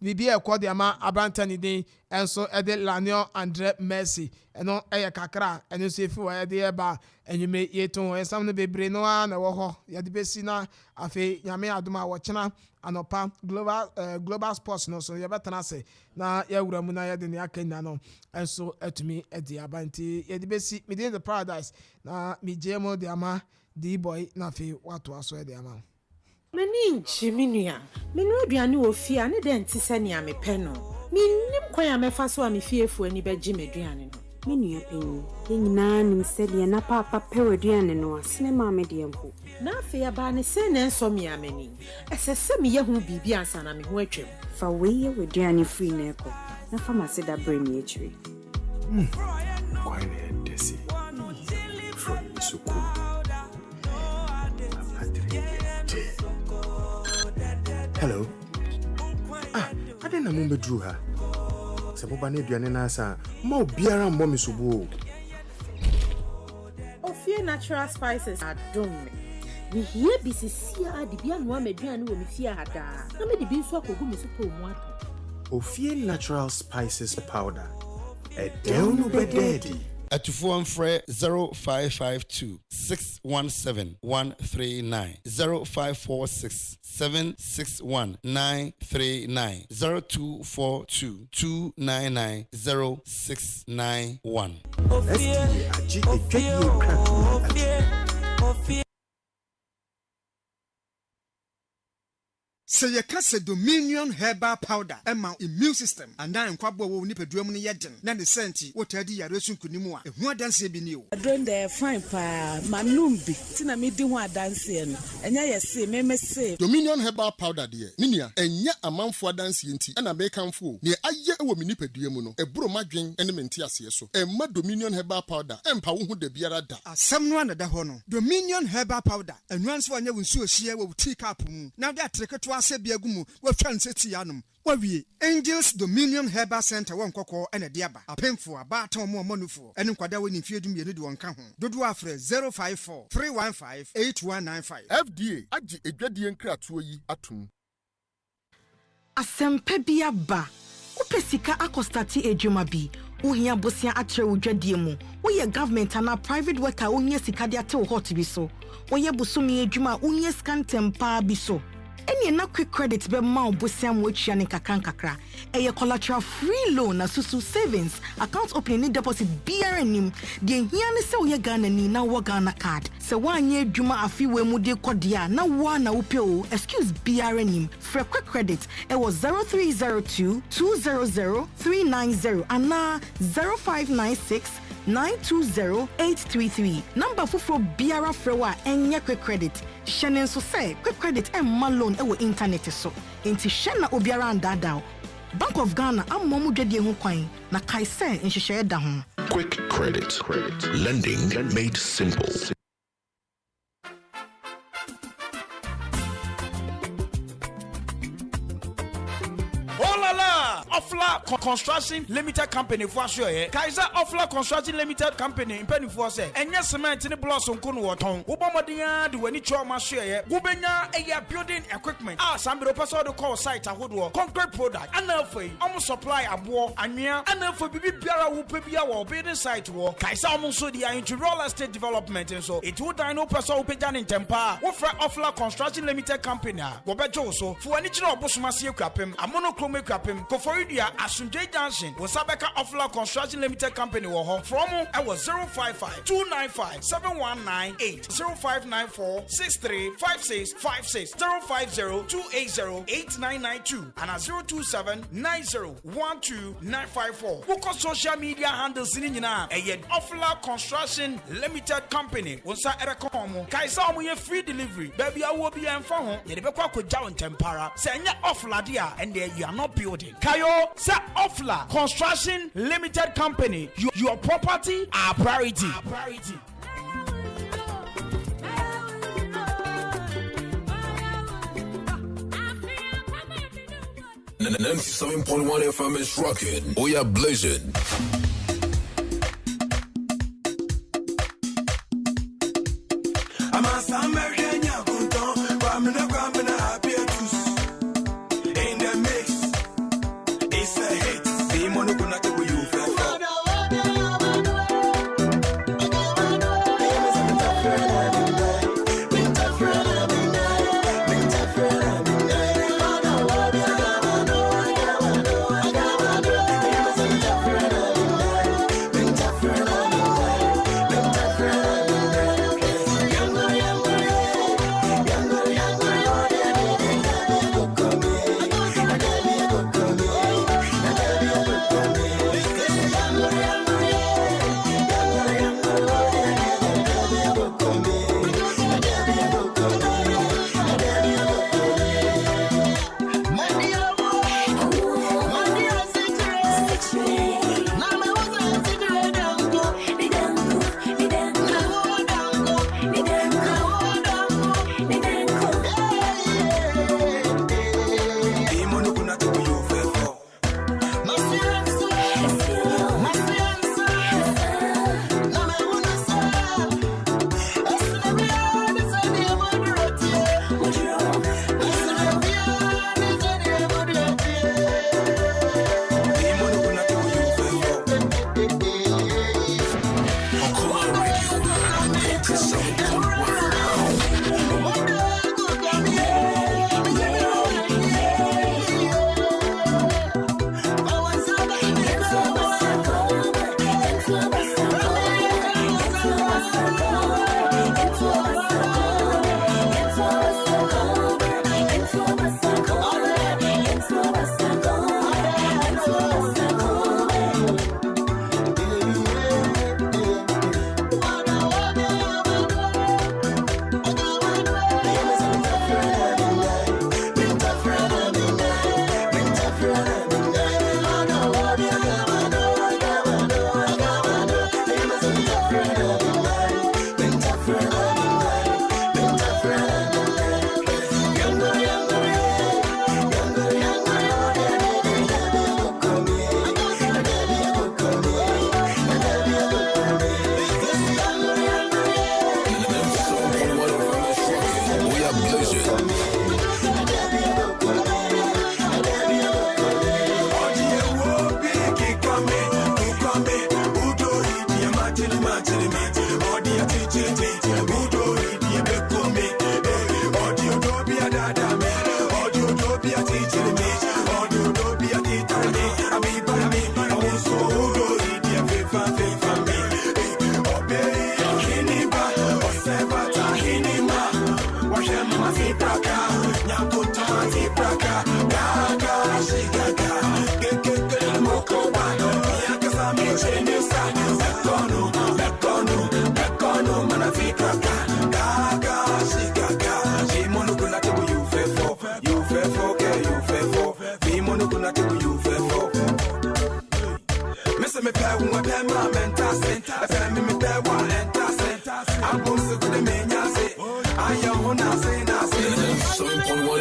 Speaker 8: Bibi ekodi ama abrantani din enso ede Lionel Andre Messi eno kakra eno sefi wa ede eba enwume yeton ensam no bebre no na wo ho yade besi na afi nyame adoma wo chena anopa global sports no so yebetana se na yawura mu na yade ne akanya no enso etumi ede abanti yade besi within the paradise na mi jemo de ama the boy na fi watu aso ede ama
Speaker 9: Mani nchiminia menu aduane wo fie ane de nti se ne amepe no minnim kwan amefa so amefiefo ani beji meduane no
Speaker 10: menua penyi nyina nim se de na papa pewaduane no asene ma me de mpo
Speaker 9: na afi aba ne se ne nso mi amani esese me ye hu bibi ansa na me ho atwam
Speaker 10: fa we ye waduane free na eko na famasi da bre mi echiri
Speaker 11: suku. Hello. I didn't know Drew her. Sabobane Diane Nasa, more beer and mommy subu.
Speaker 9: Ofie natural spices are done. We hear BCCA, the Bian woman, Bian woman, fear had that. I made the bean swap of women.
Speaker 11: Ofie natural spices powder. A down bedaddy.
Speaker 3: At phone fre 0552 617 139 0546 761 939 0242 299 0691.
Speaker 12: Say you can say Dominion Herbal Powder, Emma immune system, and now in Quabo will nip a drum in Yadden, Nanny Senti, what I did, Yarosun Kunimua, if one dance be new.
Speaker 13: I don't dare fine pa, Manumbi, Tina me do one dancing, and I say, me say
Speaker 14: Dominion Herbal Powder, dear, Minia, and yet a month for dancing, and a bacon fool, near a year woman nip a diamono, a bromaging, and a mentias, so, and my Dominion Herbal Powder, and Pau de Biarada.
Speaker 12: Someone at the Hono, Dominion Herbal Powder, and once one you so she will take up. Now that trick to us. Biagumu, what transit yanum. What we Angels Dominion Herbal Center, one cocoa and a diaba, a pen for a baton more monufo, and Quadawin in Field Miridu on Cajon. Dodo Afre 054 315 8195.
Speaker 14: FDA, Aji a Gadian Kratui Atum.
Speaker 15: Asempebia ba. Upesika akostati ejumabi. Uhia bosia atre udwadiemu. Uye government ana private worker unye sikadi ate hot biso. Uye busumi ejuma unye scan tempa biso. Any na quick credit be ma obosiam wechia ne kakra. Eye collateral free loan na susu savings account opening ni deposit BRNim. De hia ne se uye Ghana ni na wo Ghana card. Se wanye adwuma afi we mu de kodia na wa na upeo excuse BRNim. For quick credit it was 0302 200 390 and na 0596 920-833. Number for Biara Frewa and quick credit. Shannon so say quick credit and malone ewo internet so. Inti Shanna Obiara and Dadao. Bank of Ghana am momu dedi hu kwan na kaise in share da ho.
Speaker 16: Quick credit. Lending made simple.
Speaker 6: Offla Construction Limited Company for sure. Kaiser Offla Construction Limited Company in Penny for say. And yes, cement in the blossom kun waton. Ubomodia, the Weni Choma share. Gubenya, a building equipment. Some person to call site a woodwork. Concrete product. And therefore, almost supply a war. And near. And therefore, Bibi Biara will be our building site war. Kaiser almost so they are into real estate development. And so it would I know person who pay in Tempa. Offla Construction Limited Company. Wobejo so. For any job, Busmasi crapim. A monochrome crapim. Koforidia Asunjay Junction was Sabeka Offla Construction Limited Company from I was 055 295 7198 0594 635656 050 280 8992 and 027 9012 Book social media handles in Offla Construction Limited Company was Erekomo Kaisa Muye free delivery baby I will be and phone Yedebekwa Kojawan Tempara Senya Offla dia and there you are not building Kayo say Offla Construction Limited Company. Your property, our priority.
Speaker 2: 97.1 FM is rocking. We are blazing.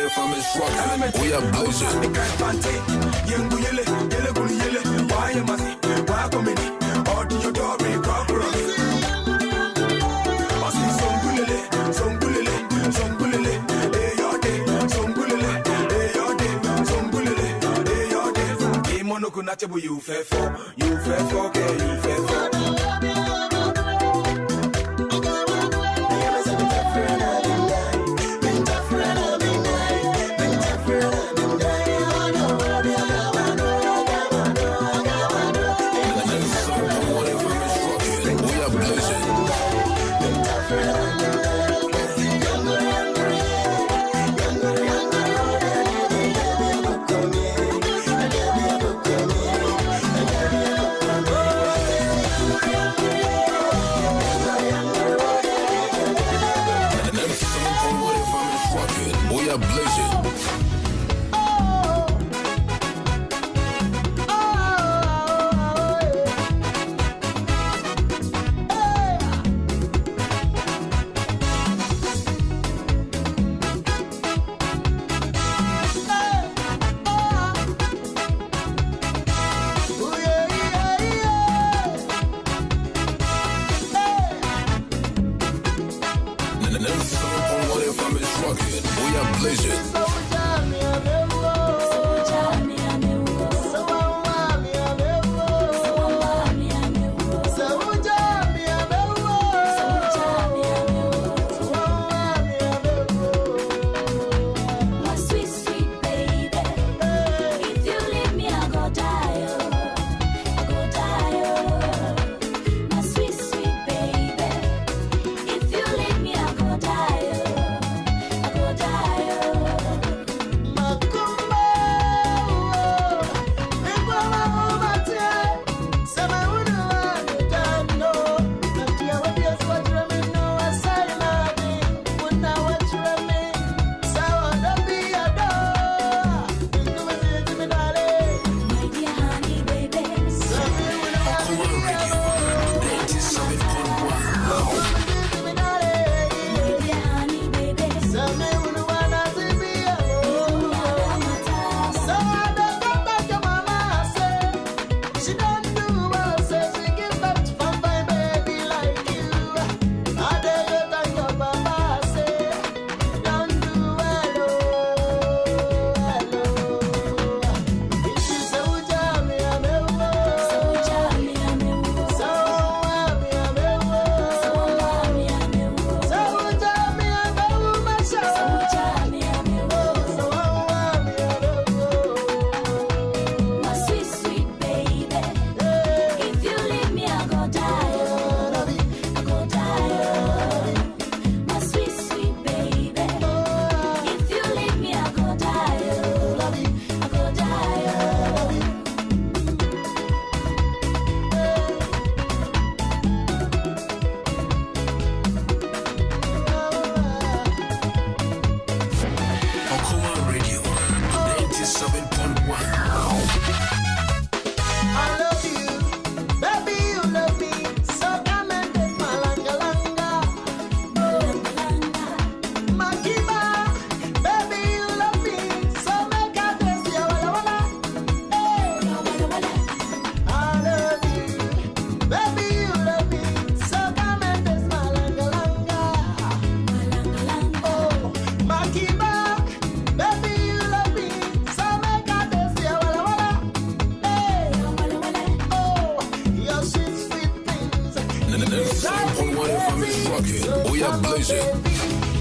Speaker 2: FM is rocking. We are blazing.
Speaker 17: You fair for, you fair for, you fair for.
Speaker 2: We are blazing.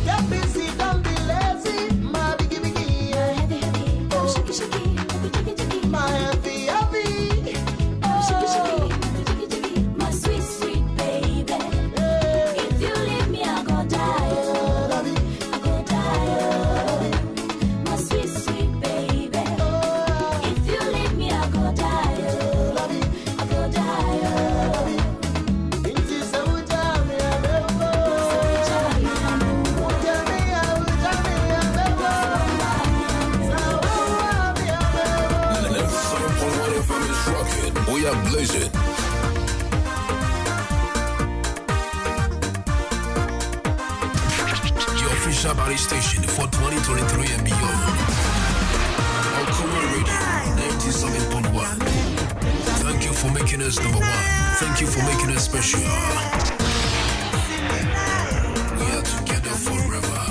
Speaker 5: Get busy, don't be lazy. My biggie biggie, oh shiki shiki, my heavy heavy, oh shiki shiki, my sweet sweet baby. If you leave me, I go die. I go die. My sweet sweet baby. If you leave me, I go die. I go die.
Speaker 2: We are blazing. Your official body station for 2023 and beyond. us number one. Thank you for making us special. We are together forever.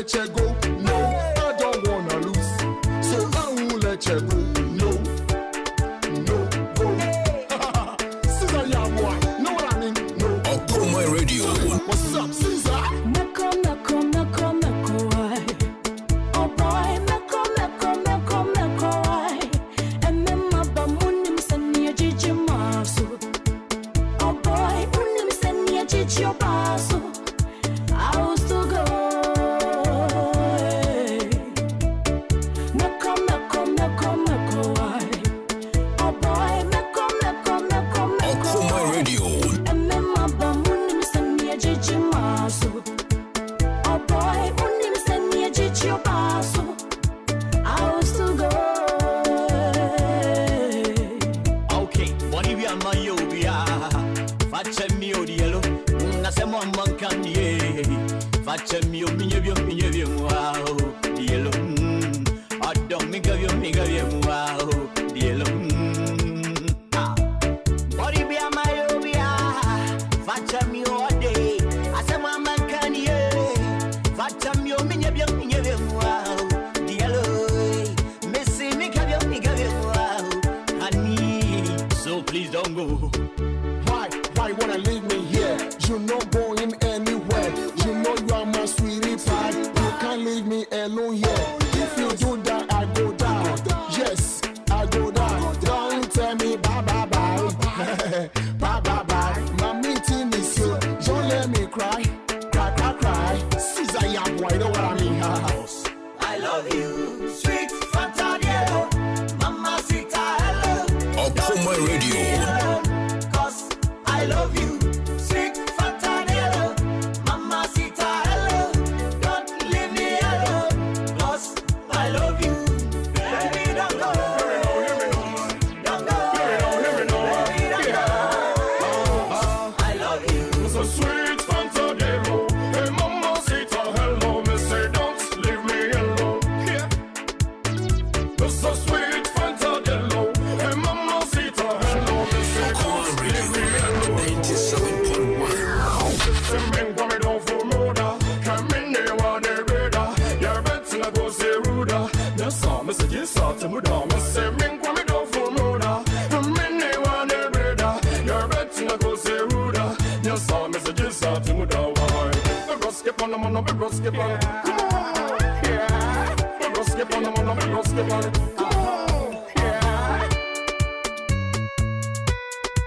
Speaker 14: let you go. No, I don't wanna lose. So I won't let you go. No, no, go. Caesar, yeah, boy. Know what I mean? No.
Speaker 2: Okuma Radio.
Speaker 14: What's up, Caesar?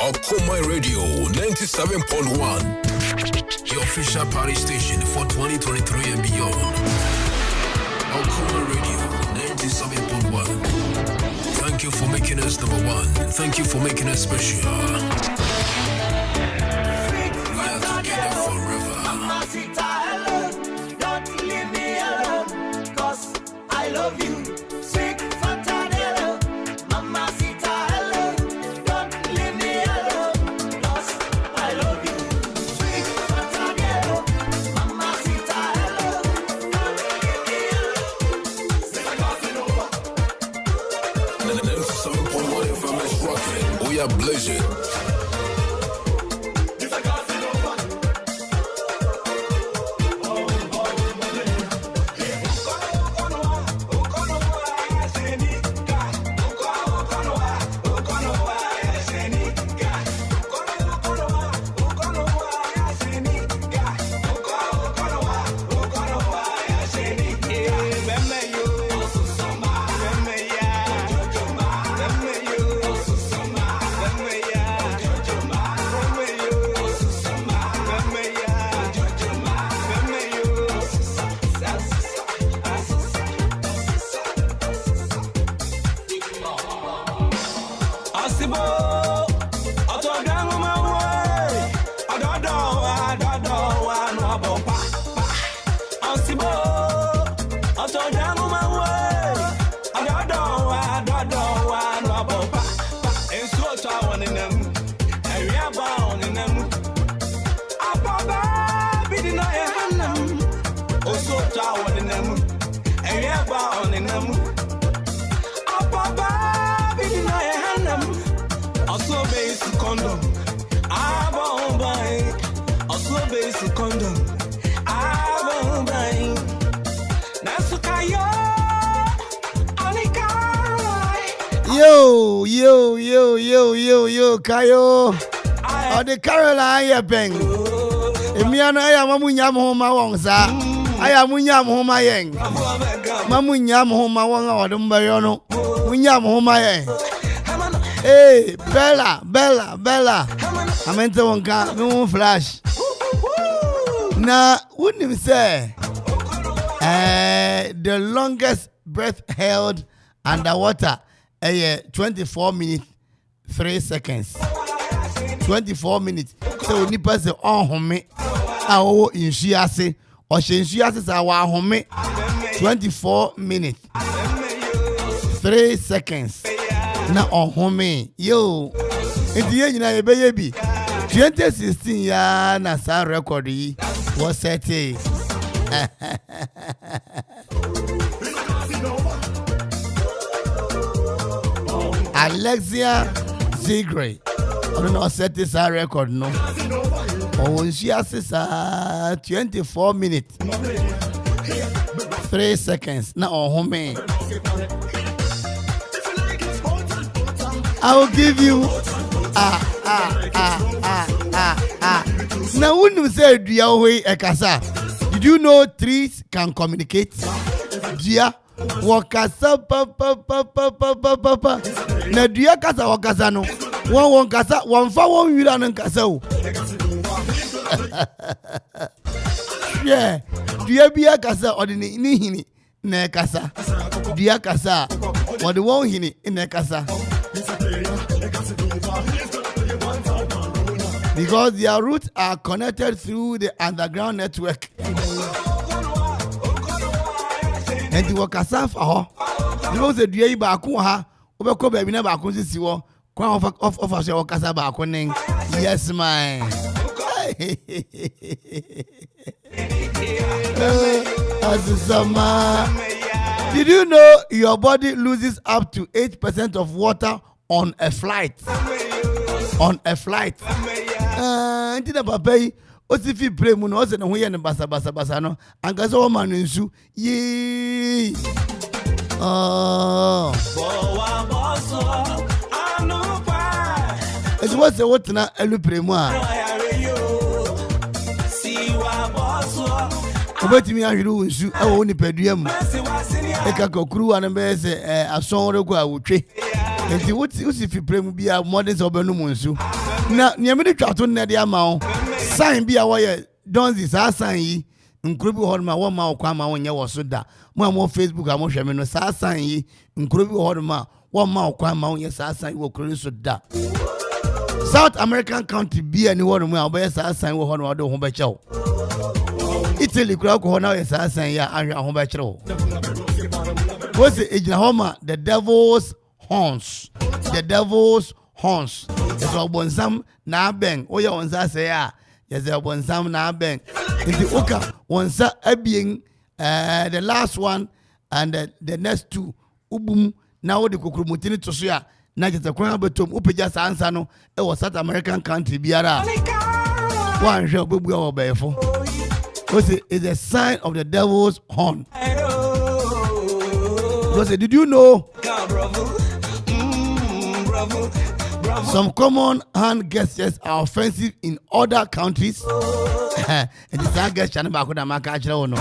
Speaker 2: Okuma Radio 97.1, your official party station for 2023 and beyond. Okuma Radio 97.1. Thank you for making us number one. Thank you for making us special. We are together forever.
Speaker 5: Mamacita, hello. Don't leave me alone, 'cause I love you. Sweet Fantanello. Mamacita, hello. Don't leave me alone, 'cause I love you. Sweet Fantanello. Mamacita, hello. Don't leave me alone. Say I got it over.
Speaker 2: 97.1 FM is rocking. We are blazing.
Speaker 3: Yo, Kayo. Or the Caroline, ya bang. Emiano, I am Mamunyam Homa Wongsa. I am Munyam Homa Yang. Mamunyam Homa Wong or Dumbayono. Munyam Homa Yang. Hey, Bella. I meant to Wonka, no flash. Now, wouldn't you say the longest breath held underwater? 24 minutes 3 seconds. 24 minutes. So ni person on home awo insuase or insuase sa wa home 24 minutes 3 seconds. Na on home yo. Enti ye nyina ye be ye bi 2016 ya na sa record yi was set. Alexia Zigray. I don't know, set this record, no. Oh, she has 24 minutes, 3 seconds. Now, home. I will give you Now, when you say Ekasa, did you know trees can communicate? Dia wakasa papa. Na dia kasa wakasa no. One kasa, one fa one wira nan kasa o. Yeah, dia biya kasa odi ni hini na kasa. Dia kasa odi won hini na kasa. Because their roots are connected through the underground network. And the wakasa for her. Because the dia ba ku ha, obeko ba bi na ba ku sisi wo. Kwan of ashe wakasa ba ku nen. Yes man. Did you know your body loses up to 8% of water on a flight? On a flight. Ntina papa yi o si fi pray mu no o se ne ho ye ne basa no anka so ma no nsu yi Esi wo se wotena elu pray mu a obetimi ahwiru nsu e wo ni padua mu e ka kokuru an be se ason reko a wotwe enti woti si fi pray mu bia modern so benu mu nsu na niamede twato ne de ama wo sign bia wo ye donzi sa sign yi nkrobi ho ma wo ma okwa ma wo nye wo so da mo am Facebook am hwe me no sa sign yi nkrobi ho ma wo ma okwa ma wo nye sa sign wo kro so da South American country bia ni wo mu a wo sa sign wo ho no do ho be chew Italy kura ko ho na wo sa sign ya ahwe ho be chew what's the ejina homa the devil's horns. The devil's horns. So bonsam na beng. Oya onsa say ya. Yes, bonsam na beng. In the oka onsa abien the last one and the next two ubum na wo de kokromotini to so ya na jete kwan betom upeja sa ansa no e wo South American country biara. One hwe obebu ya obefo. Because it is a sign of the devil's horn. Because did you know some common hand gestures are offensive in other countries? And this hand gesture na ba ko da maka akire wo no.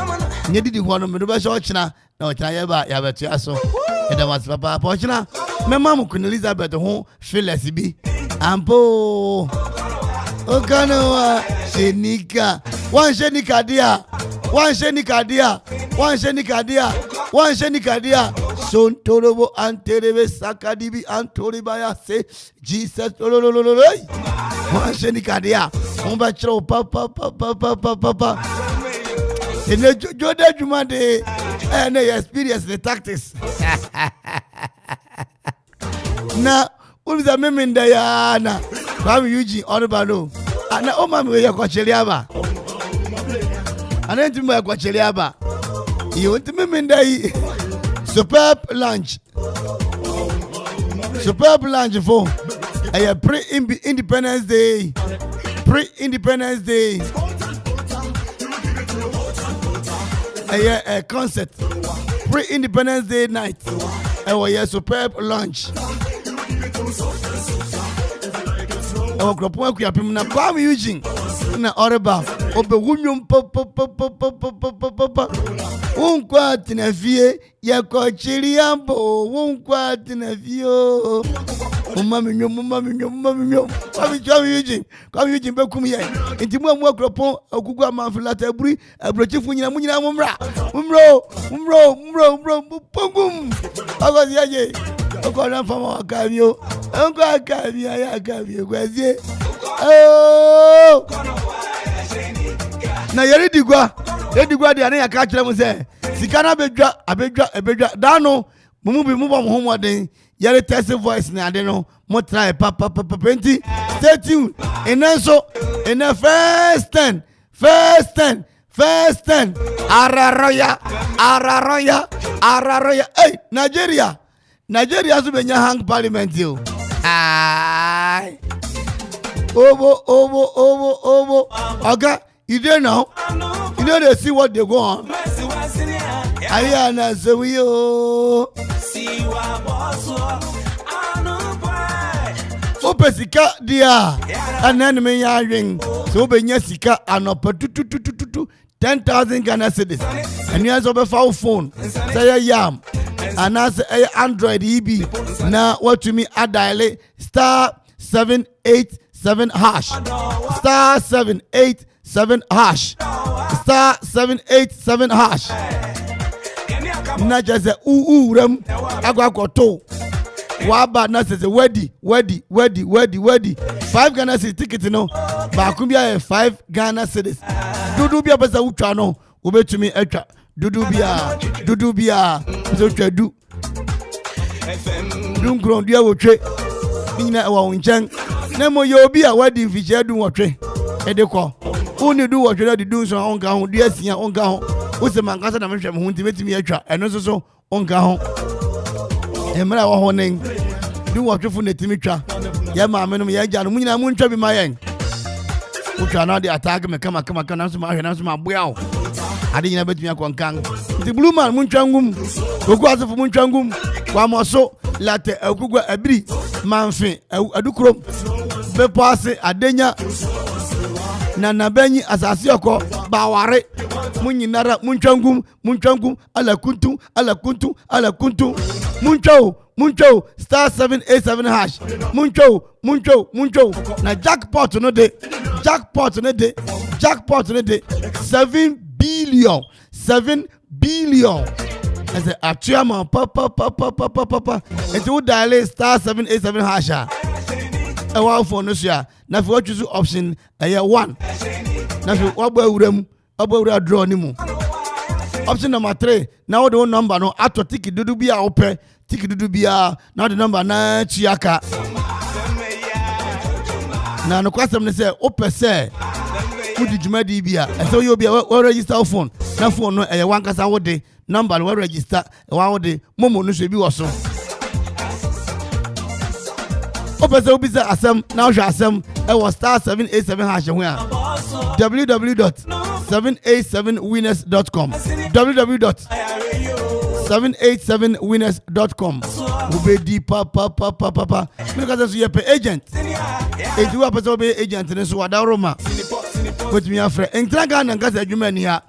Speaker 3: Nye didi ho no me do be so china na o china ye ba ya betu aso. E da mas papa po china me mam Queen Elizabeth ho fearless bi. Ampo Okanoa shenika. One shenika dia. One shenika dia. One shenika dia. One shenika dia. Son torobo anterebe sakadibi antoribaya say Jesus one shenika dia. On va chro papa. Ene jode juma de ene experience the tactics. Na uliza mimi ndayana. Kwa Eugene Orbano. Ana o mami we yakwacheli aba. Ana ntimba yakwacheli aba. Iyo ntimimi ndai superb lunch for a pre-independence day. A concert pre-independence day night. A superb lunch. ɛwɔ kuropɔn akuapem na Kwame Eugene na ɔreba obe wunyum papa wonkɔ atena fie yɛkɔkyere ambo wonkɔ atena fie o mama mi nyom Kwame Eugene bɛkum yɛn nti mu amu akuropɔn akugu amanfilata aburi aburokyifo nyina mu nyina mumra pongum agɔsi yɛgye ɔkɔ na fama wakamio ɔnkɔ akamio ayɛ akamio kwasie na yɛre digwa de ane yɛka kyerɛ mu sɛ sika no abɛdwa daa no mu bi mu bɔ mo ho mmɔden yɛre test voice ne ade no mo try papa nti stay tuned ɛnɛ nso ɛnɛ first ten araroya hey Nigeria so benya hang parliament yo ai Obo okay you don't know they see what they go on ayana so we yo Opesika dia anan me ya ring so benya sika anopa tutu 10,000 Ghana cedis and you have a phone say yam and as a Android EB now what to me a dial star 787 hash star 787 hash star 787 hash na just a rem agwakoto waba na say wedi 5 Ghana cedis ticket no ba kumbia 5 Ghana cedis dudu bia pesa utwa no obetumi atwa dudu bia so twadu dunkron dia wotwe nyina ewa nchen na mo ye obi a wadi mfiche du wotwe edekọ uni du wotwe na du so onka ho dia sia onka ho o se mankasa na mhwem ho nti betumi atwa eno so onka ho emra wo ho nen du wotwe fu na timi twa ya maame no ya gya no nyina mu ntwa bi mayen utwa na de attack me kama na so ma hwe na so ma boa o ade nyina betumi akonkan nti blue man mu ntwangum ogu asefo mu ntwangum wa moso late agugwa abiri manfe adukrom bepo ase adenya na nabanyi asase yoko baware munyinara mu ntwangum ala kuntu muncho star 787 hash muncho na jackpot no de 7 billion as a atuama papa and you dial star 787 hash e wa phone no so na fi what choose option 1 na fi wabawura draw ni mu option number 3 now the number no ato ticket dudu bia ope ticket dudu bia now the number na chiaka na no kwasem ne say ope say udi jumadi bia so you bia we register phone na phone no e wan kasa wo de number no we register e wan wo de momo no so bi wo so ope say obi say asem na hwe asem e was star 787 hash ho a www.787winners.com www.787winners.com ubedi papa me ka say you agent e you person be agent ne so wada roma with me afre entraga na ngasa adwuma ni ha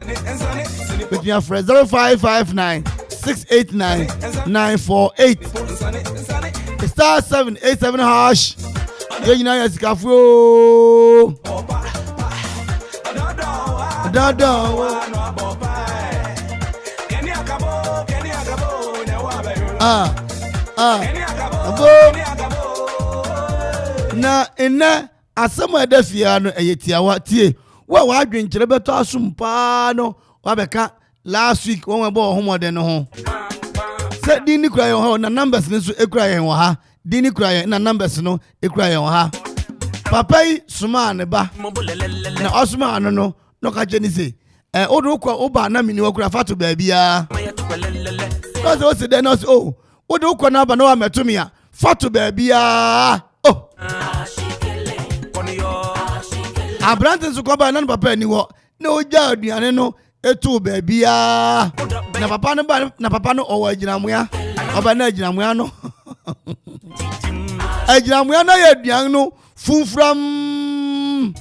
Speaker 3: with me afre 0559 689 948 star 787 hash ye nyina ya sikafu o dada na ena asama edafia no eyetiawa tie wa adwenkyere beto asumpa no wa beka last week won webo homode no ho se dini kura yo ho na numbers ni so ekura yen wo ha dini kura yen na numbers no ekura yen wo ha papa yi suma ne ba na osuma no ka je ni se odo kwa oba na mini wakura fatu ba bia no se o se de no se o odo kwa na ba no wa metumia fatu ba bia oh Abrante su ko ba na papa ni wo na oja aduane no etu ba bia na papa no owa aginamoa oba na aginamoa no Ejinamuya na ye aduan no funfram.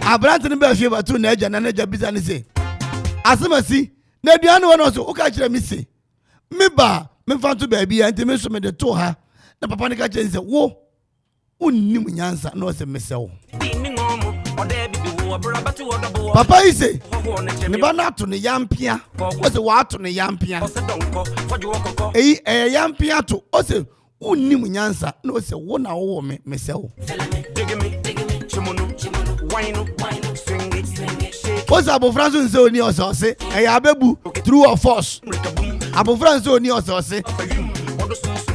Speaker 3: Abrante ne ba fie ba to na eja na eja bisa ne se. Asemasi na aduan no no so o ka kire mi se. Me ba me fa to ba bia enti me so me de to ha. Na papa ne ka kire se wo unnim nyansa na o se mesewo. Papa yi se ne ba na to ne yampia. O se wa to ne yampia. Eyi yampia to o se unnim nyansa na o se wo na wo me mesewo. What's abofra so nse oni osose eya abebu true or false abofra so oni osose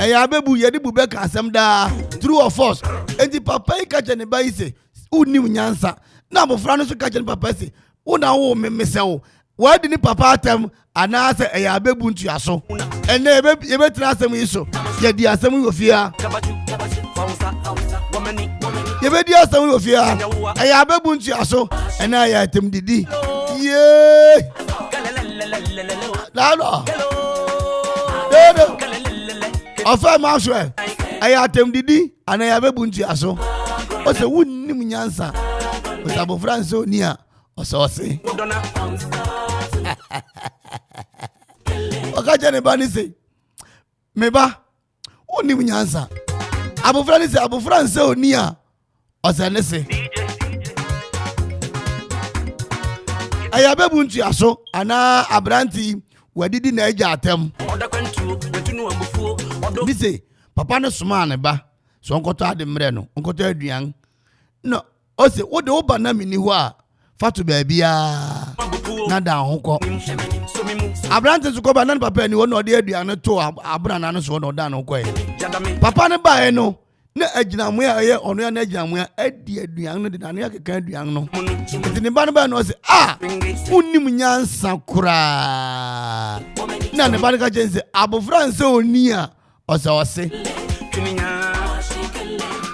Speaker 3: eya abebu yedi bu be ka asem da true or false enti papa yi ka chene ba yi se unim nyansa na abofra no so ka chene papa se una wo memese wo wadi ni papa atem ana se eya abebu ntu aso ene ebe tra asem yi so yedi asem yi ofia yebe di asem yi ofia eya abebu ntu aso ena ya atem didi yeah lalo ofa ma so eya atem didi ana ya abebu ntu aso o se wunnim nyansa o sa bo france oni a o so se o ka jene ba ni se me ba wunnim nyansa abo france oni a o se ne se aya bebu ntu aso ana abranti wadidi na eja atem bi se papa no soma ne ba so onkoto ade mre no onkoto aduan no o se wo de wo ba na mini ho a fatu ba bia na da hokọ abranti so ko ba na papa ni wo no de aduan no to abra na no so no da no ko papa ne ba e no na aginamu ya ye ono ya na aginamu ya adi aduan no de na ya keka aduan no enti ne ba no ba no se unnim nyansa kura na ne ba ka jense abofra nse oni a ose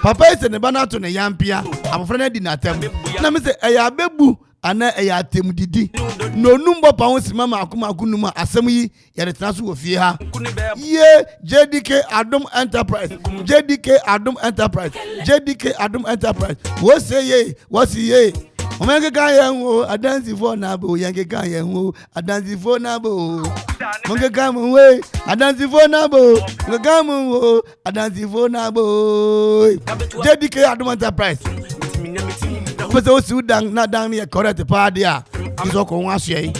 Speaker 3: papa ise ne ba na to ne yampia abofra na di na tem na me se eya bebu ana eya tem didi no numbo pa won sima ma akoma akunum asem yi ye retena so wo fie ha ye JDK Adom Enterprise wo say ye wo see ye omenge kan ye wo adansi fo na bo yenge kan ye wo adansi fo na bo monge kan mo we adansi fo na bo monge mo wo adansi fo na bo JDK Adom Enterprise but o su dang na dang me correct pa dia iso ko wan hye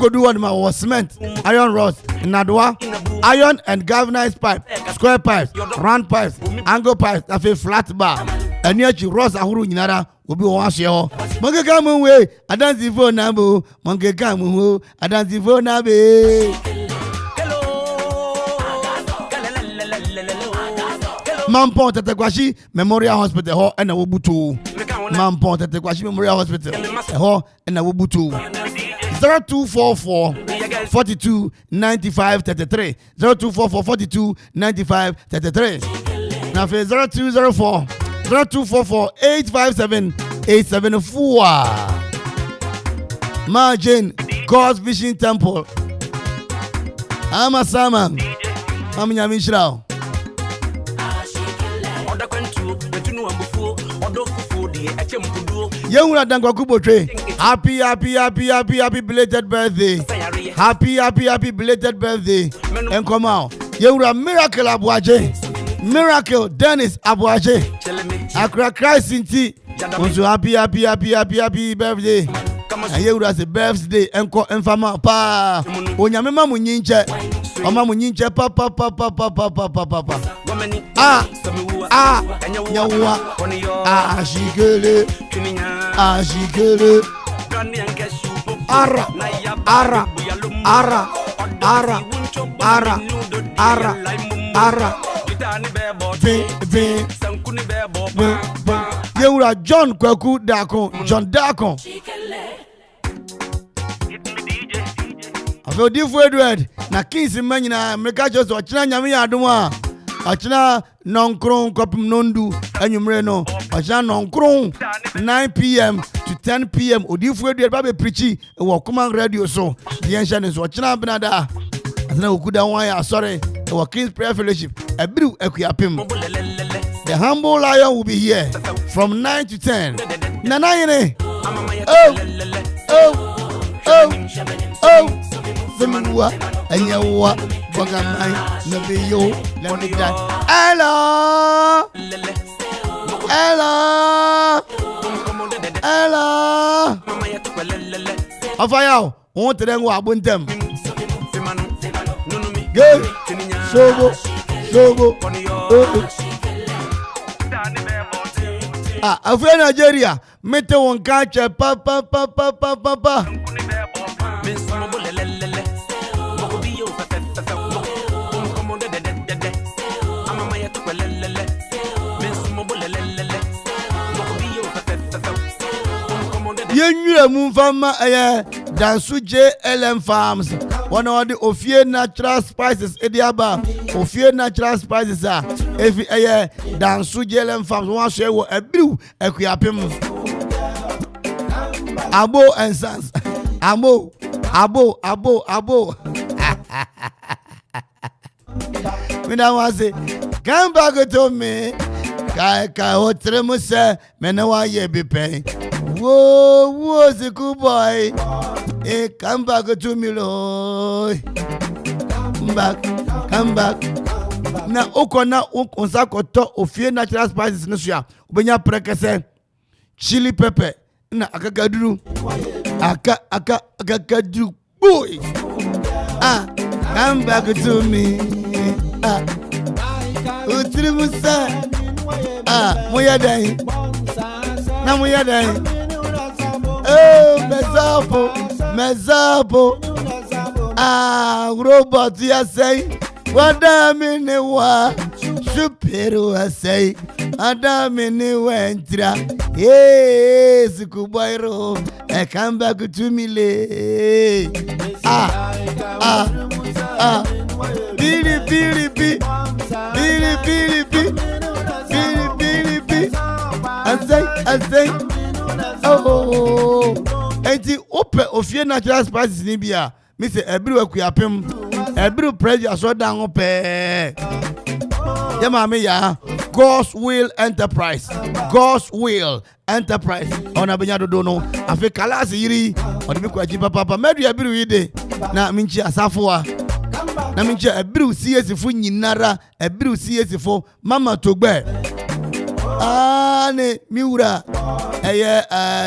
Speaker 3: go do one ma cement iron rods nadwa iron and galvanized pipe square pipes round pipes angle pipes afi flat bar eni achi rods ahuru nyinara obi wan hye ho monge ka mu we adansi fo na bo monge ka mu ho adansi fo na be Mampon Tetekwashi Memorial Hospital ho ena wo butu Mampon Tetekwashi Memorial Hospital ho ena wo butu 0244 42 95 33 0244 42 95 33 na fe 0204 857 874 Margin God's Vision Temple Amasama Amnyami Shrao Yewura Dankwaku Botwe happy belated birthday happy belated birthday and come out Yewura Miracle Abuaje Miracle Dennis Abuaje Accra Christ inti also happy birthday and Yewura say birthday enko enfama pa onyame ma munyinche oma munyinche papa nyawa ashikele ara Yewura John Kwaku Dakon John Dakon Afi Odifu Edward na Kings manyina America just ochina nyame ya adom a ochina nonkron kopim nondu anwumre no ochina nonkron 9 p.m. to 10 p.m. Odifu Edward ba be preachi wo Command Radio so the ancient so ochina benada asana okuda wan ya sorry wo Kings Prayer Fellowship Ebiru Ekuapim. The humble lion will be here from 9 to 10. Nanayene. Oh. Zemua. Enyawa. Bogamai. Nabiyo. Lamida. Hello. Afayao. On te dengo abuntem. Good. Sobo. Afre Nigeria. Mete won catch pa. Yenyu mumfama Dansu JLM Farms. One of the Ophir natural spices Ediaba. Ophir natural spices are if Dansu JLM Farms one share a blue Ekuapim. Abo and Sons. Abo. When I was say, come back to me. Kai Hotremuse, Menawa ye be paying. Whoa, the good boy. Hey, come back to me, Lord. Come back. Na okona unsako to ofie natural spices no so obenya prekese chili pepper na akagaduru akagaduru boy. Come back to me. Utrimusa. Moyadai. Na moyadai. Oh, Mezapo. Robot ya say. Wadamini wa. Superu ya say. Adamini wentra. Yes, Kubairo. Come back to me. Billy. I say. Oh, enti ope ofie natural spices ni bia me say Ebiru Ekuapim Ebiru pressure so down ope yama me ya God's Will Enterprise ona benya dodo no afi kalasi yiri odi me kwaji papa medu Ebiru yide na minchi asafoa na minchi Ebiru CS fu nyinara Ebiru CS fu mama togbe ne miura eye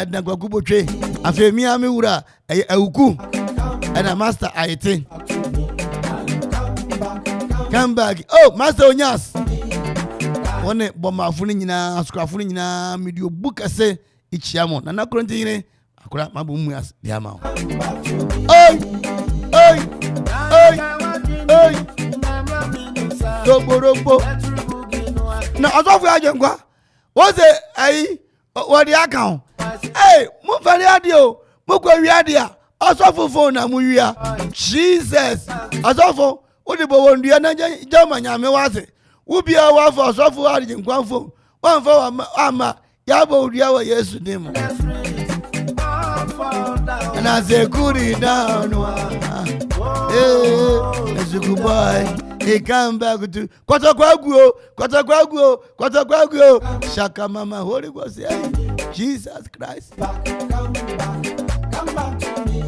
Speaker 3: nagwagubotwe afemia miura eye awuku and master ayete come back. Oh, Master Onyas one bomba funi nyina asukafuni nyina medio buka se ichiamo na nakronti yine akura mabumu ya diama. Oi Robo na azofu ajenkwa what's it what the account? Hey, mufari adio, mukwe wiadia, asofu phone na muwia. Jesus, asofu, udibo wondia na jama nyame wase. Ubia wafo asofu adi nkwanfo. Wanfo ama yabo udia wa Yesu nimo. Na sekuri down. Hey, boy. He come back to Kwatakwagwo. Shaka mama Holy Ghost. Jesus Christ. Come back to me.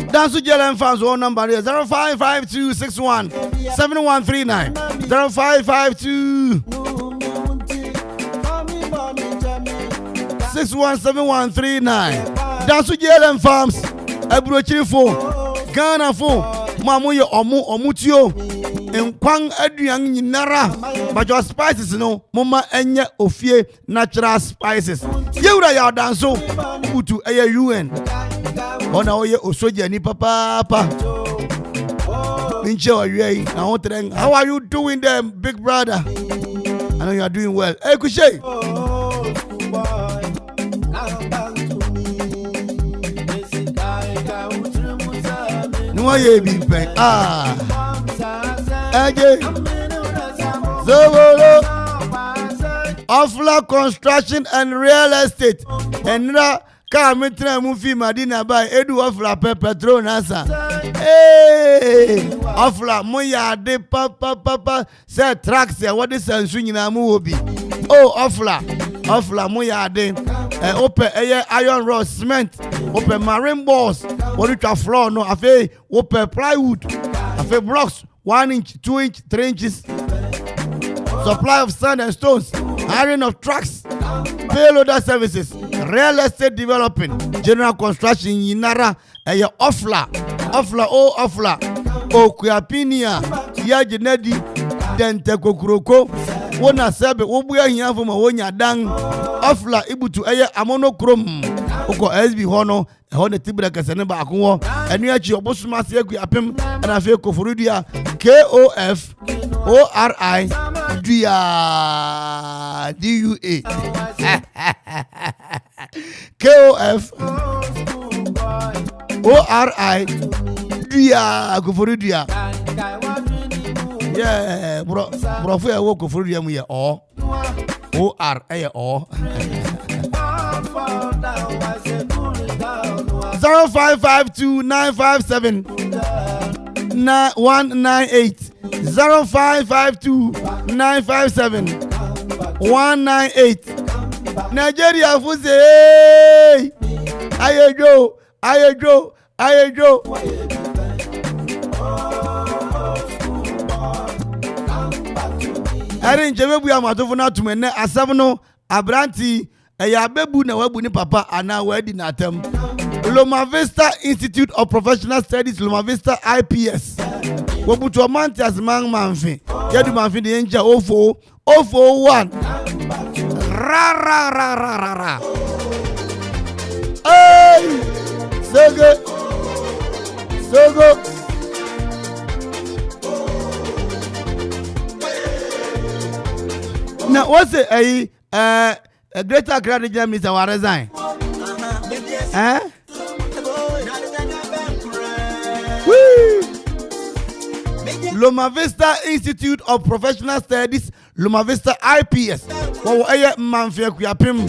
Speaker 3: Dansu JLM Farms one number here 055261 7139 0552 617139 Dansu JLM Farms Ebrochiri phone Ghana phone mamu ye omutio enkwang aduan nyinara but your spices no mama enye ofie natural spices yewura ya danso butu eye UN ona oye osoja ni papa ninche oye na hotreng. How are you doing there, big brother? I know you are doing well. Hey Kushe wọ́n yẹ bí pẹ́. Ẹ̀jẹ̀ Zoworo Ofla Construction and Real Estate ẹ̀nira káà mi tẹ́lẹ̀ mú fi Madina báyìí Edu Ofla pẹ́ petrol nasa. Ofla mo yà adé pápápápá sẹ́ tracks ẹ̀ wọ́n dé sẹ́nsu nyinaa mu wò bi. Ofla mo yà adé. Open iron rod cement open marine balls what you floor no afe open plywood afe blocks 1 inch 2 inch 3 inches supply of sand and stones hiring of trucks payloader services real estate developing general construction yinara Ofla Okuapinia Yajenedi Dente Kokuroko wona sebe wobuya hiafo ma wonya dan Ofla ibutu amonochrome oko SB hono ne tibra kasene ba akonwo enu achi obosuma se Akuapem na fe Koforidua KOF ORI DUA KOF ORI DUA Koforidua. Yeah, bro, for a walk of freedom, yeah, or OR, or 0552 957 198 0552 957 198 Nigeria Fuse Ayejo Erin jebebu ya matofo na tumene asabno abranti eya bebu na wabu ni papa ana wedi na atem. Loma Vista Institute of Professional Studies Loma Vista IPS wabutu amanti asmang manfi yedu manfi de enja 041 ra hey sogo now what's it a Greater Accra Regional Minister will resign? Loma Vista Institute of Professional Studies Loma Vista IPS Manfia Akuapem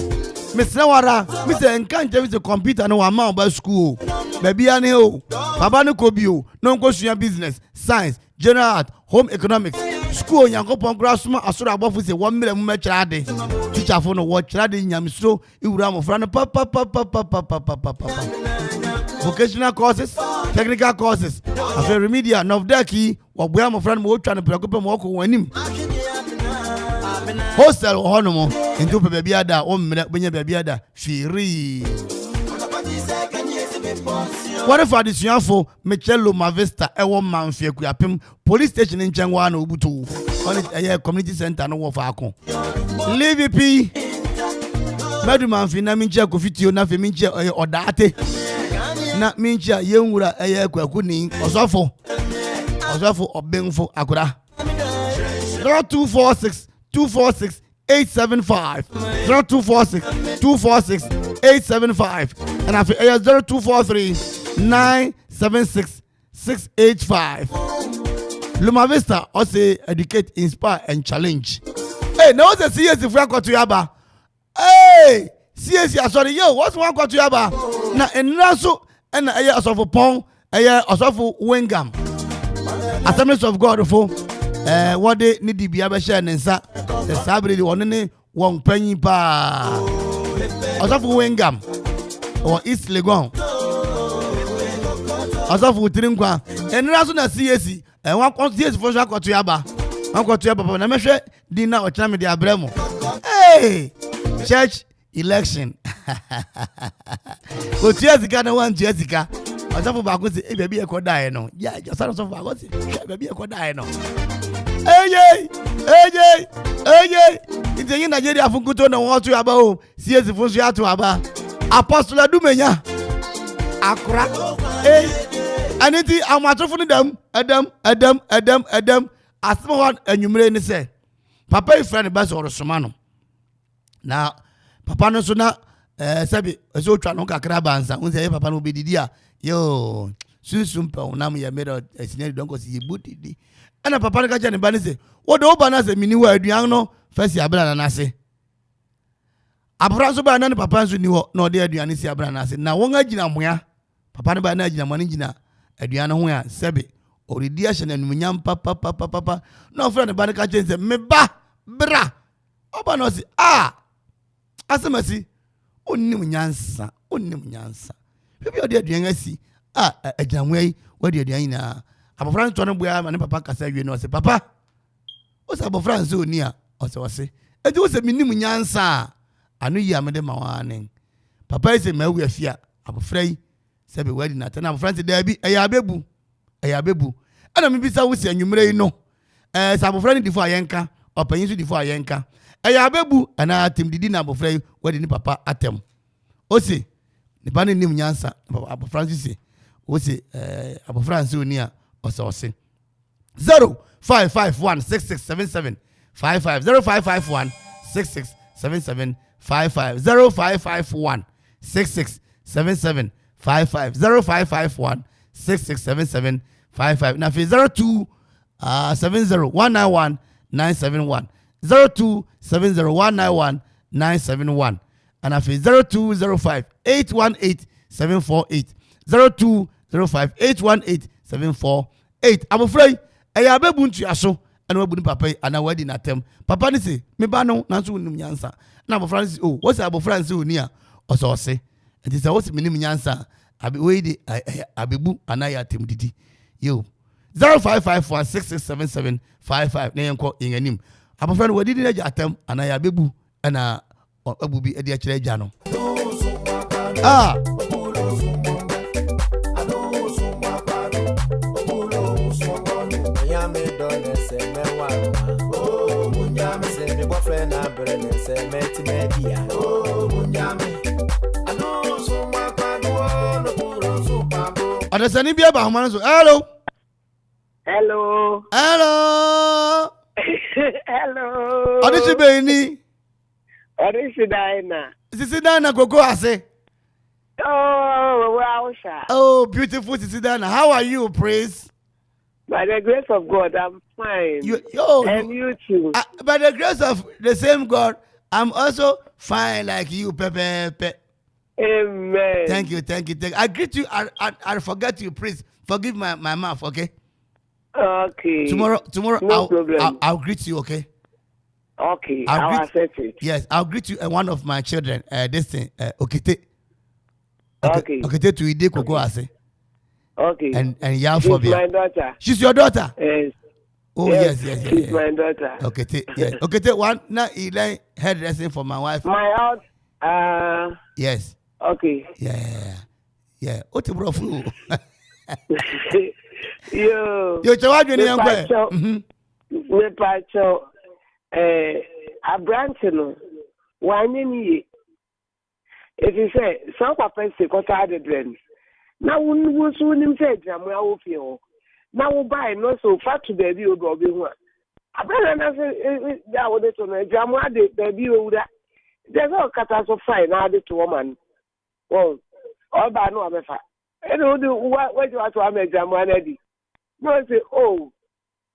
Speaker 3: Miss Nawara Mr. Nkanje with the computer no amount by school baby ane o baba no kobio no go business science general art home economics school yankopon grasuma asoro abofo se 1 million mu chade teacher for no watch chade nyamsro iwura mo fra no papa vocational courses technical courses after remedial novdaki wagboya mo fra no mo twa no prekope mo ko wanim hostel honomo into baby ada o mmere benya baby ada firi. What if I disunion Michelle Loma Vista ewo Manfia Akuapem police station in Chengwa na Obutu on it community center no wo fa akon Levy P Madu Manfi na minche kofitio na fe minche odate na minche yenwura kwaku ni osofo obenfo akura 0246 875 0246 246 875 and after 0243 976 685. Loma Vista also educate, inspire and challenge. Hey, now the CS if we are going to Yaba. Hey, CS sorry yo, what's one going to Yaba? Na enraso and a year of a pong, a year of Wingam. Assemblies of God for what they need to be able to share and sa the Sabri one one penny pa of Wingam or East Legon. Asafu Tirinkwa and Rasu na CAC and one conscious for Shako to Yaba. Uncle to Yaba and I measure dinner or time with the Abremo. Hey, church election. Go Jessica, one Jessica. Asafu Bagosi, a baby a quadai no. Yeah, just son of Bagosi, baby a quadai no. Hey, it's a Nigeria from Kuto no want to Yaba. CAC for Shatu Aba. Apostle Dumenya. Akra. Hey. And it is a matter for them, Adam. As someone and you may say, Papa is friend best or Somano. Now, Papa no sooner, Sabi, a so Tranoka Crabanza, who say Papa will be the dear. Yo, sunsun pa onam ye made a senior don cause ye budi ana papa no ka che ne ba ne say wo do ba na say mini wa aduan no first ya bra na ase abra so ba na ne papa so ni ho na ode aduan si abra na ase na won agina moya papa no ba na agina mo ne gina aduan ho ya sebe oridi a hye na numunyam papa no friend ba ne ka che say me ba bra oba no si asemasi onnim nyansa bibi ode aduan asi ajanwe wadi aduan ina abofran to no boya ma ne papa kasa wie no se papa o se abofran se oni a o se edi o se minim nyansa anu yi amede ma wane papa se ma wi afia abofrai se be wadi na tana abofran se da bi eya bebu ana mi bisa wo se anwumre yi no se abofran di fo ayenka opanyin so di fo ayenka eya bebu ana atem didi na abofrai wadi ni papa atem o se ne ba ne nim nyansa abofran se o se abofran se oni a o se 0551667755 0551 667755 0551 667755 0551 667755 na fi 0270191971 0270191971 and na fi 0205818748 0205818748 abofrai eya bebu ntu aso ana wabu ni papa ana wadi na tem papa ni se me ba no na so nim nyansa na abofra ni se oh wo se abofra nse oni a oso ose enti se wo se nim nyansa abi we di abebu ana ya tem didi yo 0551667755 na yenko yenim abofra no wadi na ja tem ana ya bebu ana abu bi e di a kire ja no Adesani bia ba homa so hello Adesi be ni
Speaker 18: Adesi Dina
Speaker 3: Sisi Dina gogo ase
Speaker 18: wow sha
Speaker 3: oh beautiful Sisi Dina how are you praise
Speaker 18: by the grace of God I'm fine and you too
Speaker 3: by the grace of the same God I'm also fine like you pepe.
Speaker 18: Amen.
Speaker 3: Thank you. I greet you. I forget you. Please forgive my mouth. Okay.
Speaker 18: Okay.
Speaker 3: Tomorrow.
Speaker 18: No problem.
Speaker 3: I'll greet you. Okay.
Speaker 18: Okay. I'll accept it.
Speaker 3: Yes, I'll greet you. One of my children. This thing. Okete.
Speaker 18: Okay.
Speaker 3: Okete to ide koko ase.
Speaker 18: Okay.
Speaker 3: And yeah,
Speaker 18: she's my daughter.
Speaker 3: She's your daughter.
Speaker 18: Yes.
Speaker 3: Oh yes.
Speaker 18: She's my daughter.
Speaker 3: Okete. Yes. Okete. One now he learn hairdressing for my wife.
Speaker 18: My house.
Speaker 3: Yes.
Speaker 18: Okay.
Speaker 3: Yeah. What the bro fool?
Speaker 18: Yo.
Speaker 3: Chawadwe ni yankwe.
Speaker 18: Me pacho abranche no wanye ni if you say so papa se kota de dren na wo so nim say jamu a wo fie ho na wo buy no so far to baby o do obi hu a abran na say da wo de to na jamu ade baby o wura there's no kata so fine na ade to woman oh all ba no amefa eno do what you want to am jamu anadi no say oh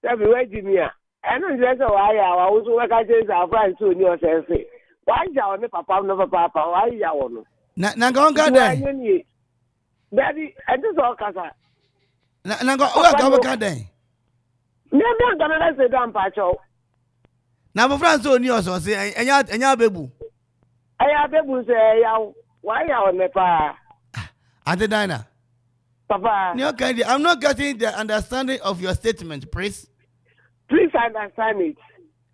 Speaker 18: that be where Jimmy eno je say why ya wa wo so we ka je sa friend so ni o say say why ya o ni papa no papa why ya wo no
Speaker 3: na go garden
Speaker 18: daddy I just all kasa
Speaker 3: na go garden
Speaker 18: me gonna say dan pa cho
Speaker 3: na bo friend so ni o so say enya bebu
Speaker 18: say ya why ya o ne pa
Speaker 3: Ate Dina
Speaker 18: papa
Speaker 3: I'm not getting the understanding of your statement please
Speaker 18: understand it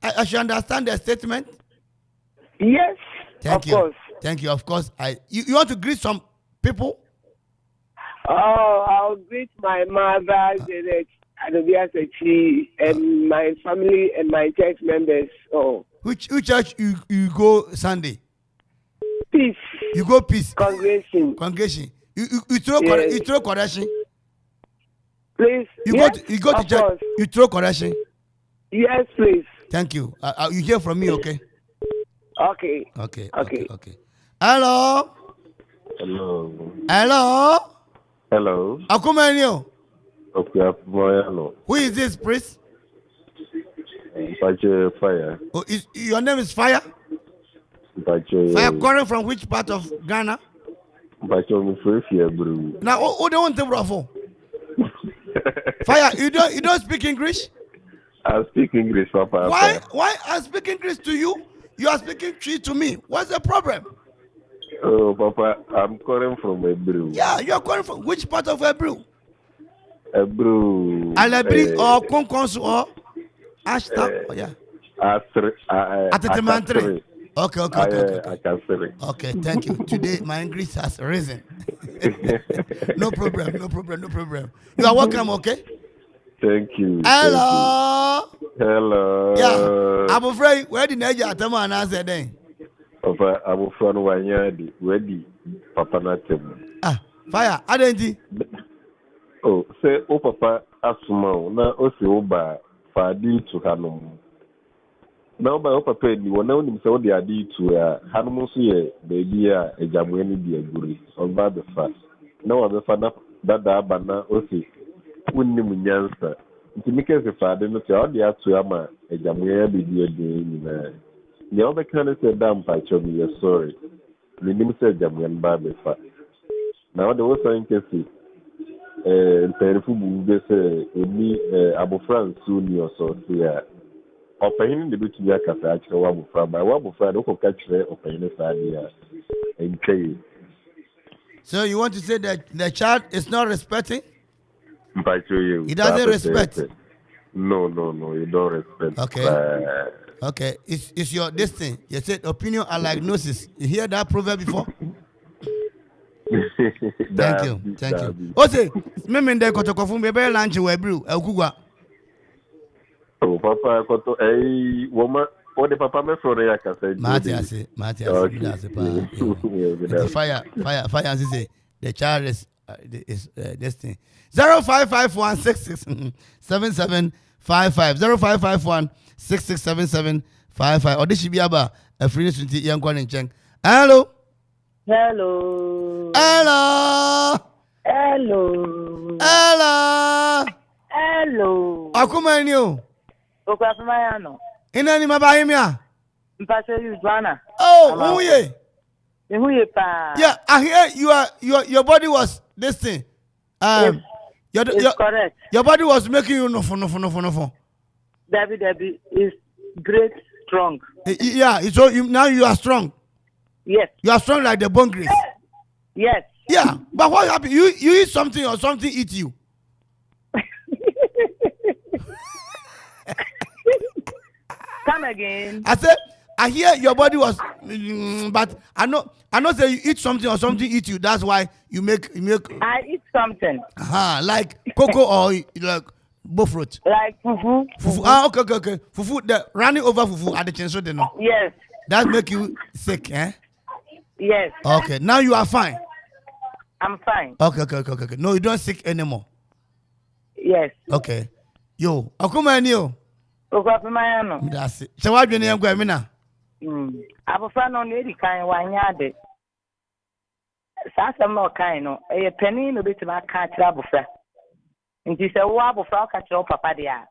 Speaker 3: I should understand the statement
Speaker 18: yes
Speaker 3: Thank you of course you want to greet some people
Speaker 18: I'll greet my mother Janet Adobiasechi and my family and my church members
Speaker 3: which church you go Sunday
Speaker 18: Peace
Speaker 3: you go peace
Speaker 18: congregation
Speaker 3: you throw correction
Speaker 18: please
Speaker 3: you go to church you throw correction
Speaker 18: yes please
Speaker 3: thank you you hear from me okay
Speaker 18: okay
Speaker 3: hello
Speaker 19: Hello.
Speaker 3: Akumenio.
Speaker 19: Okay, Moyano.
Speaker 3: Who is this, priest?
Speaker 19: Fire.
Speaker 3: Oh, your name is Fire? Fire calling from which part of Ghana? Now, who don't want to bravo? Fire, you don't speak English?
Speaker 19: I speak English, Papa.
Speaker 3: Why I speak English to you? You are speaking Tree to me. What's the problem?
Speaker 19: Oh, Papa, I'm calling from Ebru.
Speaker 3: Yeah, you are calling from which part of Ebru?
Speaker 19: Ebru.
Speaker 3: Alebri or Konkonsu or Ashta? Yeah. Atetemantri. Okay.
Speaker 19: I can say it.
Speaker 3: Okay, thank you. Today my English has risen. No problem. You are welcome, okay?
Speaker 19: Thank you.
Speaker 3: Hello.
Speaker 19: Yeah.
Speaker 3: I'm afraid where the Niger Atama and answer then.
Speaker 19: Papa, I'm afraid wanyadi. Ready, Papa Natem.
Speaker 3: Fire. Adenti.
Speaker 19: Oh, say, Papa Asuma. Na osi oba fadi to Hanum. Na oba Papa ni wana uni msa odi adi to ya Hanum suye baby ya ejamweni di eguri. Oba the fast. Na wabefa na dada abana osi. Wunni munyansa. Nti mikese fade no te odi atu ama ejamweni bibi edi nyina. Ni oba kana se dam pa chobi ye sorry. Ni nim se ejamweni ba be fa. Na odi wo so nkesi mperifu bu se emi abofra nsu ni oso se ya. Opanyin de bitumi akasa akire wa abofra ba wa abofra de ko ka kire opanyin sa de ya. Entweye.
Speaker 3: So you want to say that the child is not respecting?
Speaker 19: He
Speaker 3: doesn't respect.
Speaker 19: No, you don't respect.
Speaker 3: Okay. Okay. It's your this thing. You said opinion are like gnosis. You hear that proverb before? Thank you. Ose, me de kotokofu me be lunch we brew ekugwa.
Speaker 19: Oh, Papa koto woman the Papa me from ya kasa.
Speaker 3: Matias. Fire and say the child is this thing. 0551667755 0551667755 or this should be about a free student young one in Cheng. Hello. Akumenio.
Speaker 20: Okwafumayano.
Speaker 3: Ina ni mabahimia.
Speaker 20: Mpase Uganda.
Speaker 3: Oh, who
Speaker 20: ye pa.
Speaker 3: Yeah, I hear your body was this thing.
Speaker 20: It's correct.
Speaker 3: Your body was making you no.
Speaker 20: Debbie is great strong.
Speaker 3: Yeah, so now you are strong.
Speaker 20: Yes.
Speaker 3: You are strong like the bone grease.
Speaker 20: Yes.
Speaker 3: Yeah, but what happened? You eat something or something eat you.
Speaker 20: Come again.
Speaker 3: I said, I hear your body was, but I know say you eat something or something eat you. That's why you make.
Speaker 20: I eat something.
Speaker 3: Like cocoa or like bofrot.
Speaker 20: Like fufu.
Speaker 3: Okay. Fufu, the running over fufu at the chenso de no.
Speaker 20: Yes.
Speaker 3: That make you sick, eh?
Speaker 20: Yes.
Speaker 3: Okay, now you are fine.
Speaker 20: I'm fine.
Speaker 3: Okay. No, you don't sick anymore.
Speaker 20: Yes.
Speaker 3: Okay. Yo, Akumenio.
Speaker 20: Okwafumayano.
Speaker 3: That's it. So what you name go mina?
Speaker 20: Abofra no ne di kan wanyade. Sasam no kan no, e pani no betima ka kira abofra. Nti se wo abofra ka kira papa dia.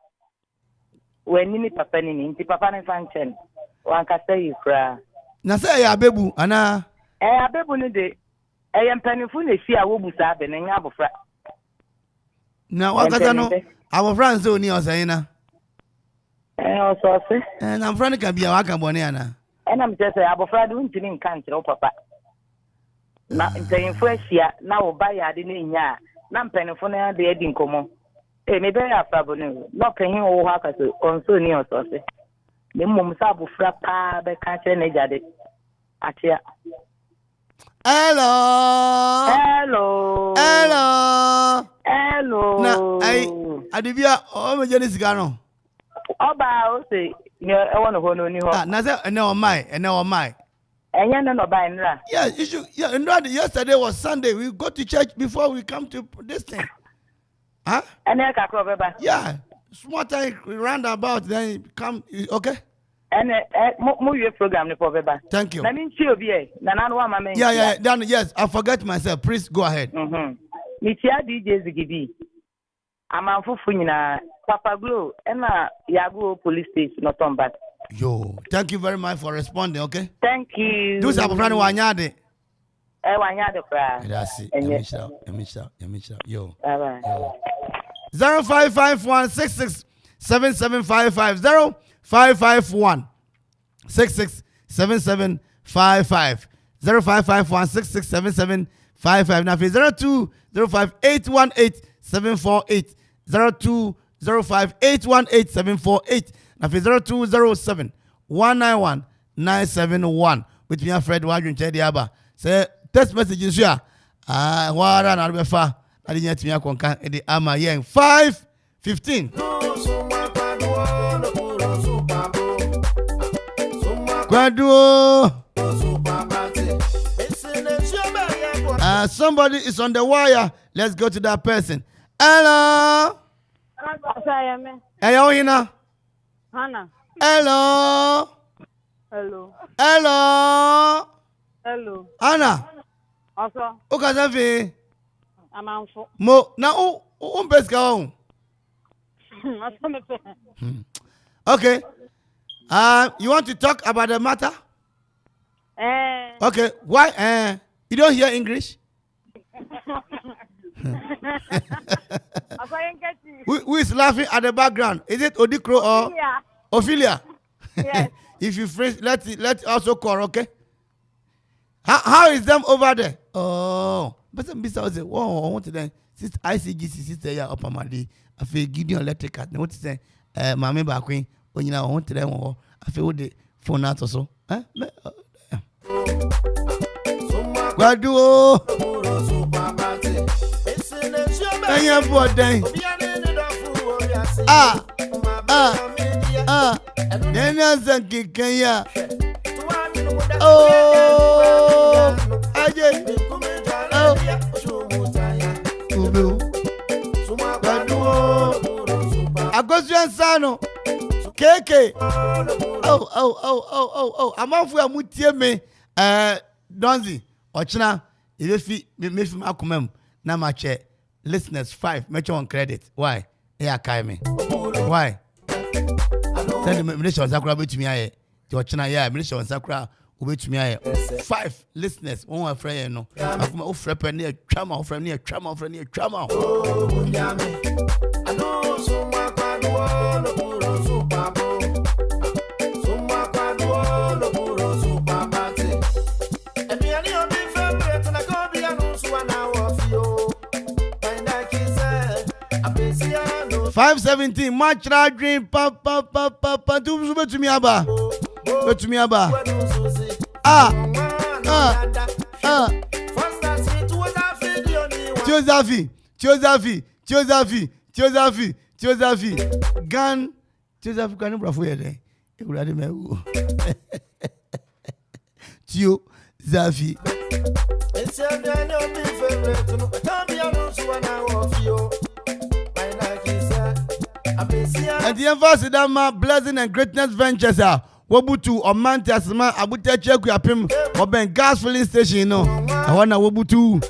Speaker 20: Wani ni papa ni nti papa ne fanchen. Wan ka say you kra.
Speaker 3: Na say ya bebu ana.
Speaker 20: Abebu ni de panifu na fi a wo busa be ne nya abofra.
Speaker 3: Na wakata no abofra nso ni osayina.
Speaker 20: Osose.
Speaker 3: Na mfrani ka bia waka bone ana.
Speaker 20: Na mte say abofra de untini nka nkire papa. Na mpanyinfo ahia na wo ba ya de na nya na mpanyinfo na de edi nkomo. Me be ya fa bone. No panyin wo ha ka so onso ni osose. Me mmom sa abofra pa be ka kire na jade. Atia.
Speaker 3: Hello. Na adibia o me jeni sika no.
Speaker 20: Oba o say ni e won ho no ni ho.
Speaker 3: Na say ene o mai.
Speaker 20: Enya no buy nra.
Speaker 3: Yeah, you should. Yeah, yesterday was Sunday. We go to church before we come to this thing. Huh?
Speaker 20: Ene ka kro beba.
Speaker 3: Yeah. Small time round about then come okay?
Speaker 20: Ene mo you program ni for beba.
Speaker 3: Thank you.
Speaker 20: Na mi nchi obi e. Na nanu wa ma men.
Speaker 3: Yeah. Then yes, I forget myself. Please go ahead.
Speaker 20: Mitia DJ Zigidi. Amanfufu nyina Papa Glow ena Yago police station not on back.
Speaker 3: Yo, thank you very much for responding, okay?
Speaker 20: Thank you.
Speaker 3: Do some friend wanyade.
Speaker 20: Wanyade pra.
Speaker 3: That's it. Emisha. Yo.
Speaker 20: Bye.
Speaker 3: 0551667755 0551 667755 0551667755 now 0205818748 0205818748 now 0207191971 with me Fred Wadrin Chediaba say text message in here wara na befa na di nyatimi akonka e di ama yen 5:15 Kwadu. Somebody is on the wire. Let's go to that person. Hello. Hello, Hina.
Speaker 21: Hannah.
Speaker 3: Hello.
Speaker 21: Hello.
Speaker 3: Hello.
Speaker 21: Hello.
Speaker 3: Anna.
Speaker 21: Also.
Speaker 3: Okazafi.
Speaker 21: Amanfo.
Speaker 3: Mo na beska on. Okay. You want to talk about the matter? Okay. Why? You don't hear English? Who is laughing at the background? Is it Odikro or Ophelia?
Speaker 21: Yes.
Speaker 3: If you phrase, let also call, okay? How is them over there? Oh, but some business say, "Oh, I want to then sister ICGC sister ya up amadi. I feel Gideon electric cat. What to say? Mama Bakwin. When you know, I want to them. I feel the phone out also. Guadu. Anya boden. Nena zanki kenya. Oh, aje. Oh, ubu. Guadu. Agosua Sano. Keke. Oh. Amanfu amutie me. Donzi. Ochina. If me akumem na mache. Listeners 5, make on credit. Why? Yeah, Kaime. Why? Tell the minister on Sakura to me. China, yeah, minister on Sakura will to me. 5 listeners, one friend, no. I'm off friend near trauma, friend near trauma. $5.17 match that dream papa tu to me aba Tiozafi gan Tiozafi kan bra fo yede e urade me wo Tiozafi and the emphasis that my blessing and greatness ventures are Wobutu or Mantasma, Abuta Chekwapim, or Ben Gas filling station. No, I want to Wobutu.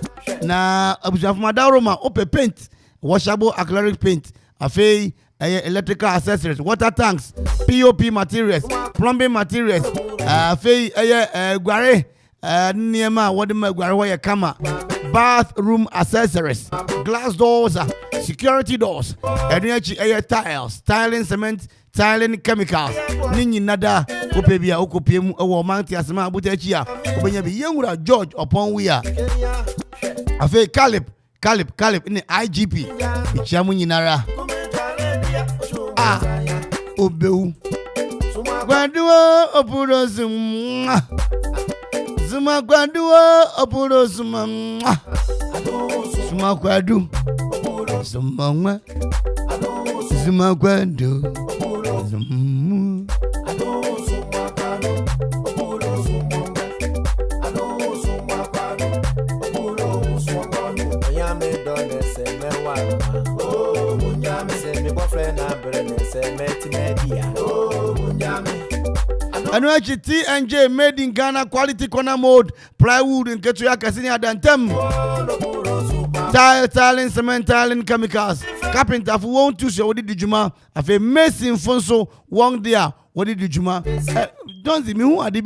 Speaker 3: Na Abuja Madaroma, Ope paint, washable acrylic paint, a fay, electrical accessories, water tanks, POP materials, plumbing materials, fay, guare, Niema, what the Guare Kama, bathroom accessories, glass doors, security doors, air tiles, tiling cement, tiling chemicals, Nini Nada, Opebia, Okopim, or Mantiasma, Butechia, Obenya Yangura George upon we are. I feel Calip in the IGP, Chamuninara. Obeu Guadua Opuro Zuma Guadua Opuro Zuma Guadu Zuma Guadu and watch T&J made in Ghana quality corner mode plywood in Ketuya Casini Adantem. tiling, cement tiling, chemicals. Carpenter for one to show what did Juma. I feel mason fonso one there. What did Juma? Don't see me who are the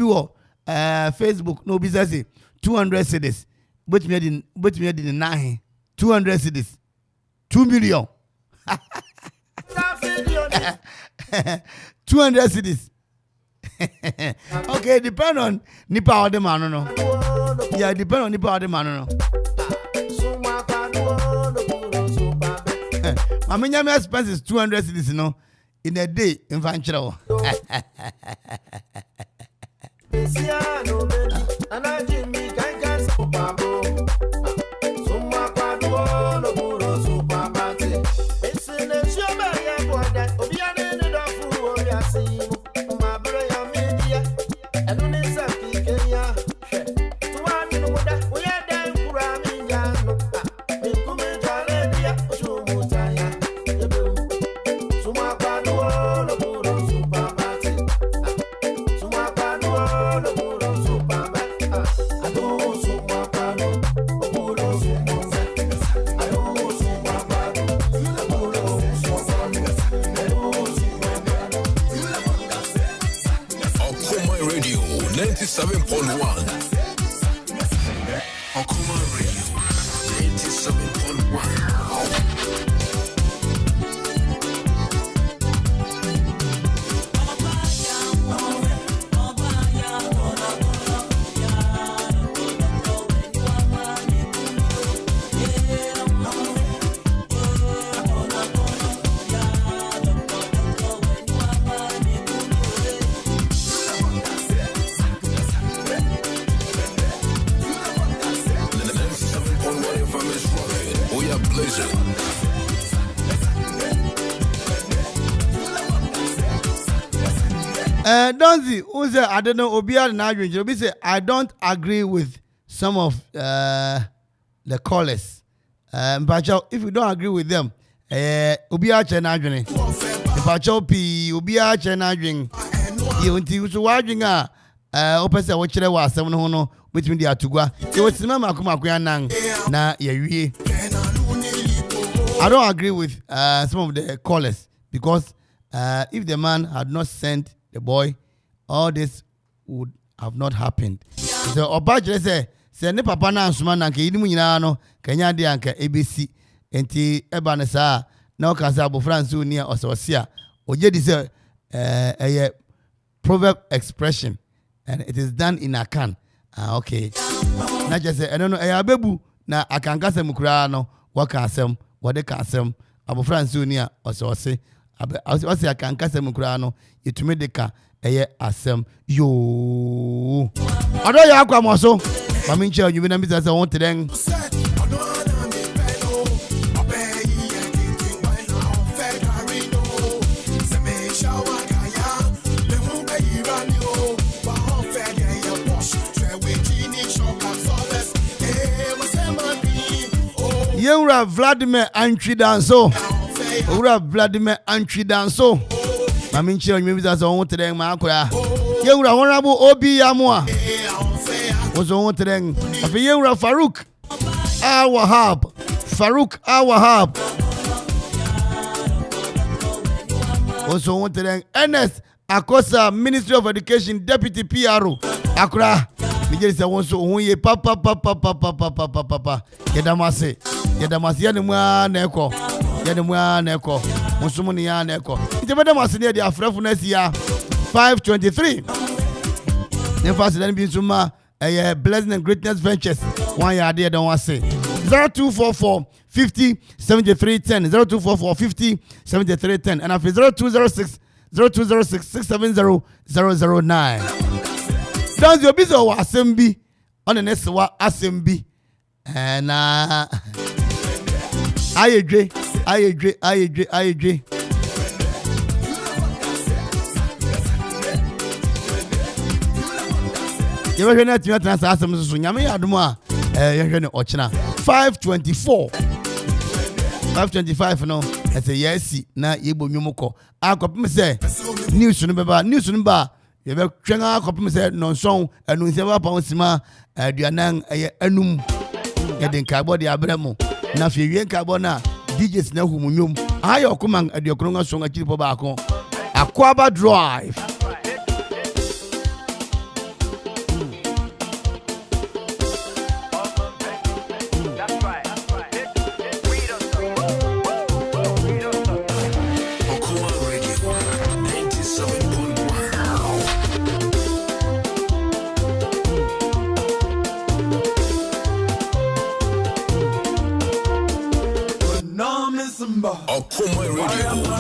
Speaker 3: Facebook no business 200 cedis. But me in 9 200 cedis 2 million. 200 cedis. Okay, depend on nipa or the man no. Yeah, depend on nipa or the man no. I mean, your expense is 200 cedis, you know, in a day in Vanchero. I don't know. Obi say I don't agree with some of the callers. But if you don't agree with them, Obi Achenadwin. Pacho P Obi Achenadwin. You want to watch opesa watchere wa asem no no between the atugwa. You want to makuma na ye. I don't agree with some of the callers because if the man had not sent the boy, all this would have not happened. So Obaje say ne papa na ansuma na nke yidimu nyina no kanya de anka ABC enti eba ne saa na o kan say abofranse oni a oseosia oje di say proverb expression and it is done in Akan. Okay. Na just say no abebu na akanka sem kura no waka asem wode ka asem abofranse oni a oseose ose akanka sem kura no yetumi de ka asem yo odo ya akwa moso mami nche onyu na mbisa se won tren Yewra Vladimir Antwidanso Ura Vladimir Antwidanso mami nche onyu mbisa se won tren ma akora Yewra honorable Obi Yamwa Ozo won tren afi Yewra Farouk Al-Wahab Ozo won tren NS Akosa Ministry of Education Deputy PRO Akra Nigeri se won so ohun ye papa Yedamase ya ne mu na ekọ Musumu ni ya na ekọ Itebeda masine dia afrefu na sia 523 Nefas then be suma Blessing and Greatness Ventures 1 year there don't want say 0244 50 73 10 0244 50 73 10 and after 0206 670 009 Don't you be so assembly on the next one assembly and I agree. You were not to answer some Sunyami Aduma, Ochina 525 no, I say yes, na Ibo Yumoko. I copy say news number, you have Changa copy said non song and we never pound sima, Dianang, Enum, getting Cabo de Abramo. na fe wie nkabona DJs na humunyum ayo kuma adiokrunga songa chiripo baako Akwaba Drive.
Speaker 2: Okuma Radio.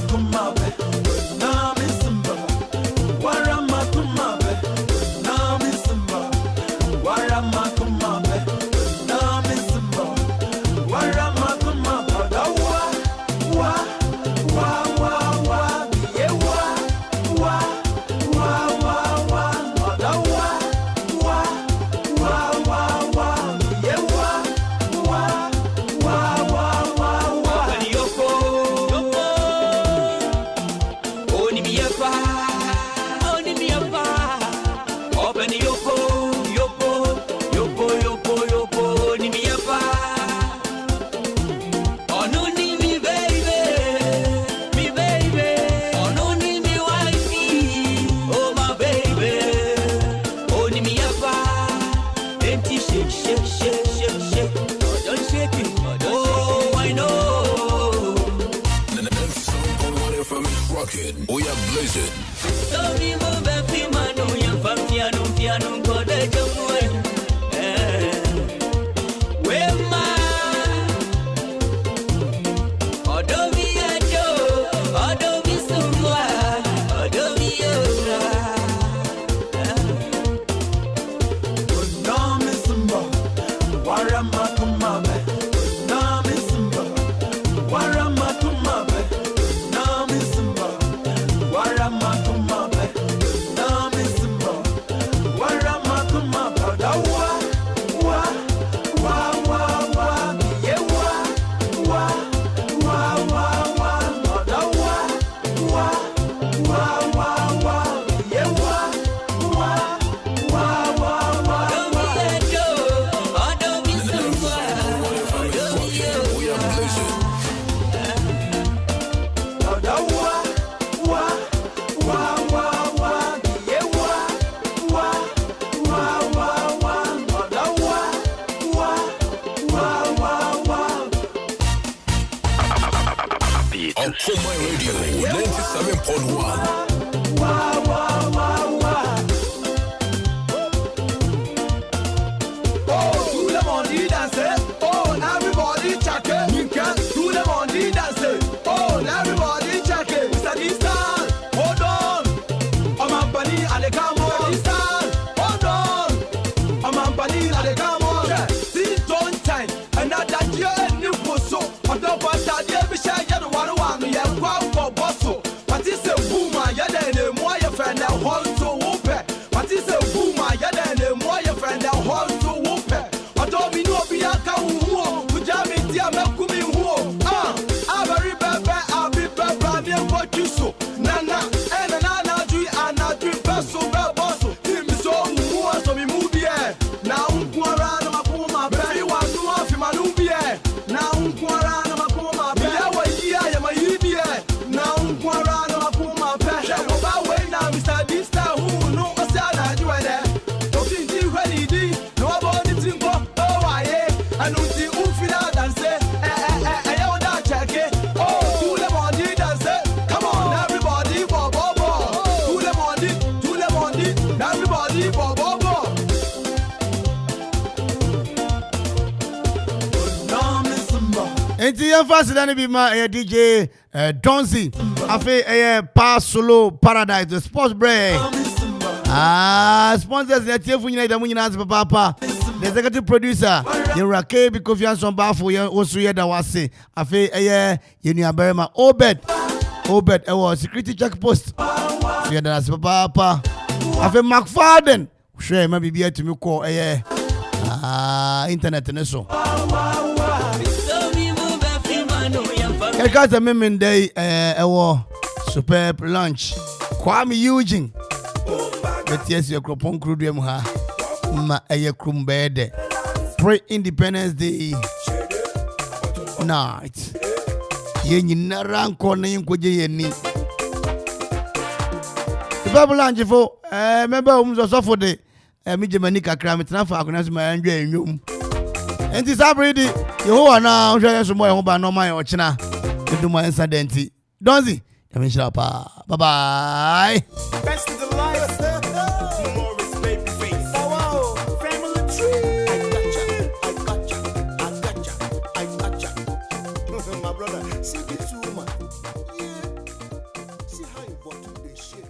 Speaker 3: Fascinating be my DJ Donzi. I Pass Solo Paradise, the sports break. Sponsors the TF United Munas Papa. The executive producer, you Rake because you are some baffle, you also hear that was say. I feel you near Berma Obed, was security check post. You that's Papa. I feel McFadden. Sure, maybe be to me call internet and so. I got a memory day, superb lunch. Kwame Eugene. But yes, your cropon crew, ma a crum bed. Pre-Independence Day. night. Yen naran corning could ye ni. The Bible Angel, remember whom was off for the Mijimanica crammet and for my Andrew room. And this already, you are now showing some more about no my or China to do my incident. Don't see? I mean, bye bye.
Speaker 4: Best of the life. Morris baby face. Wow. Family tree. I gotcha. My brother, see this woman. Yeah. See how you bought this shit.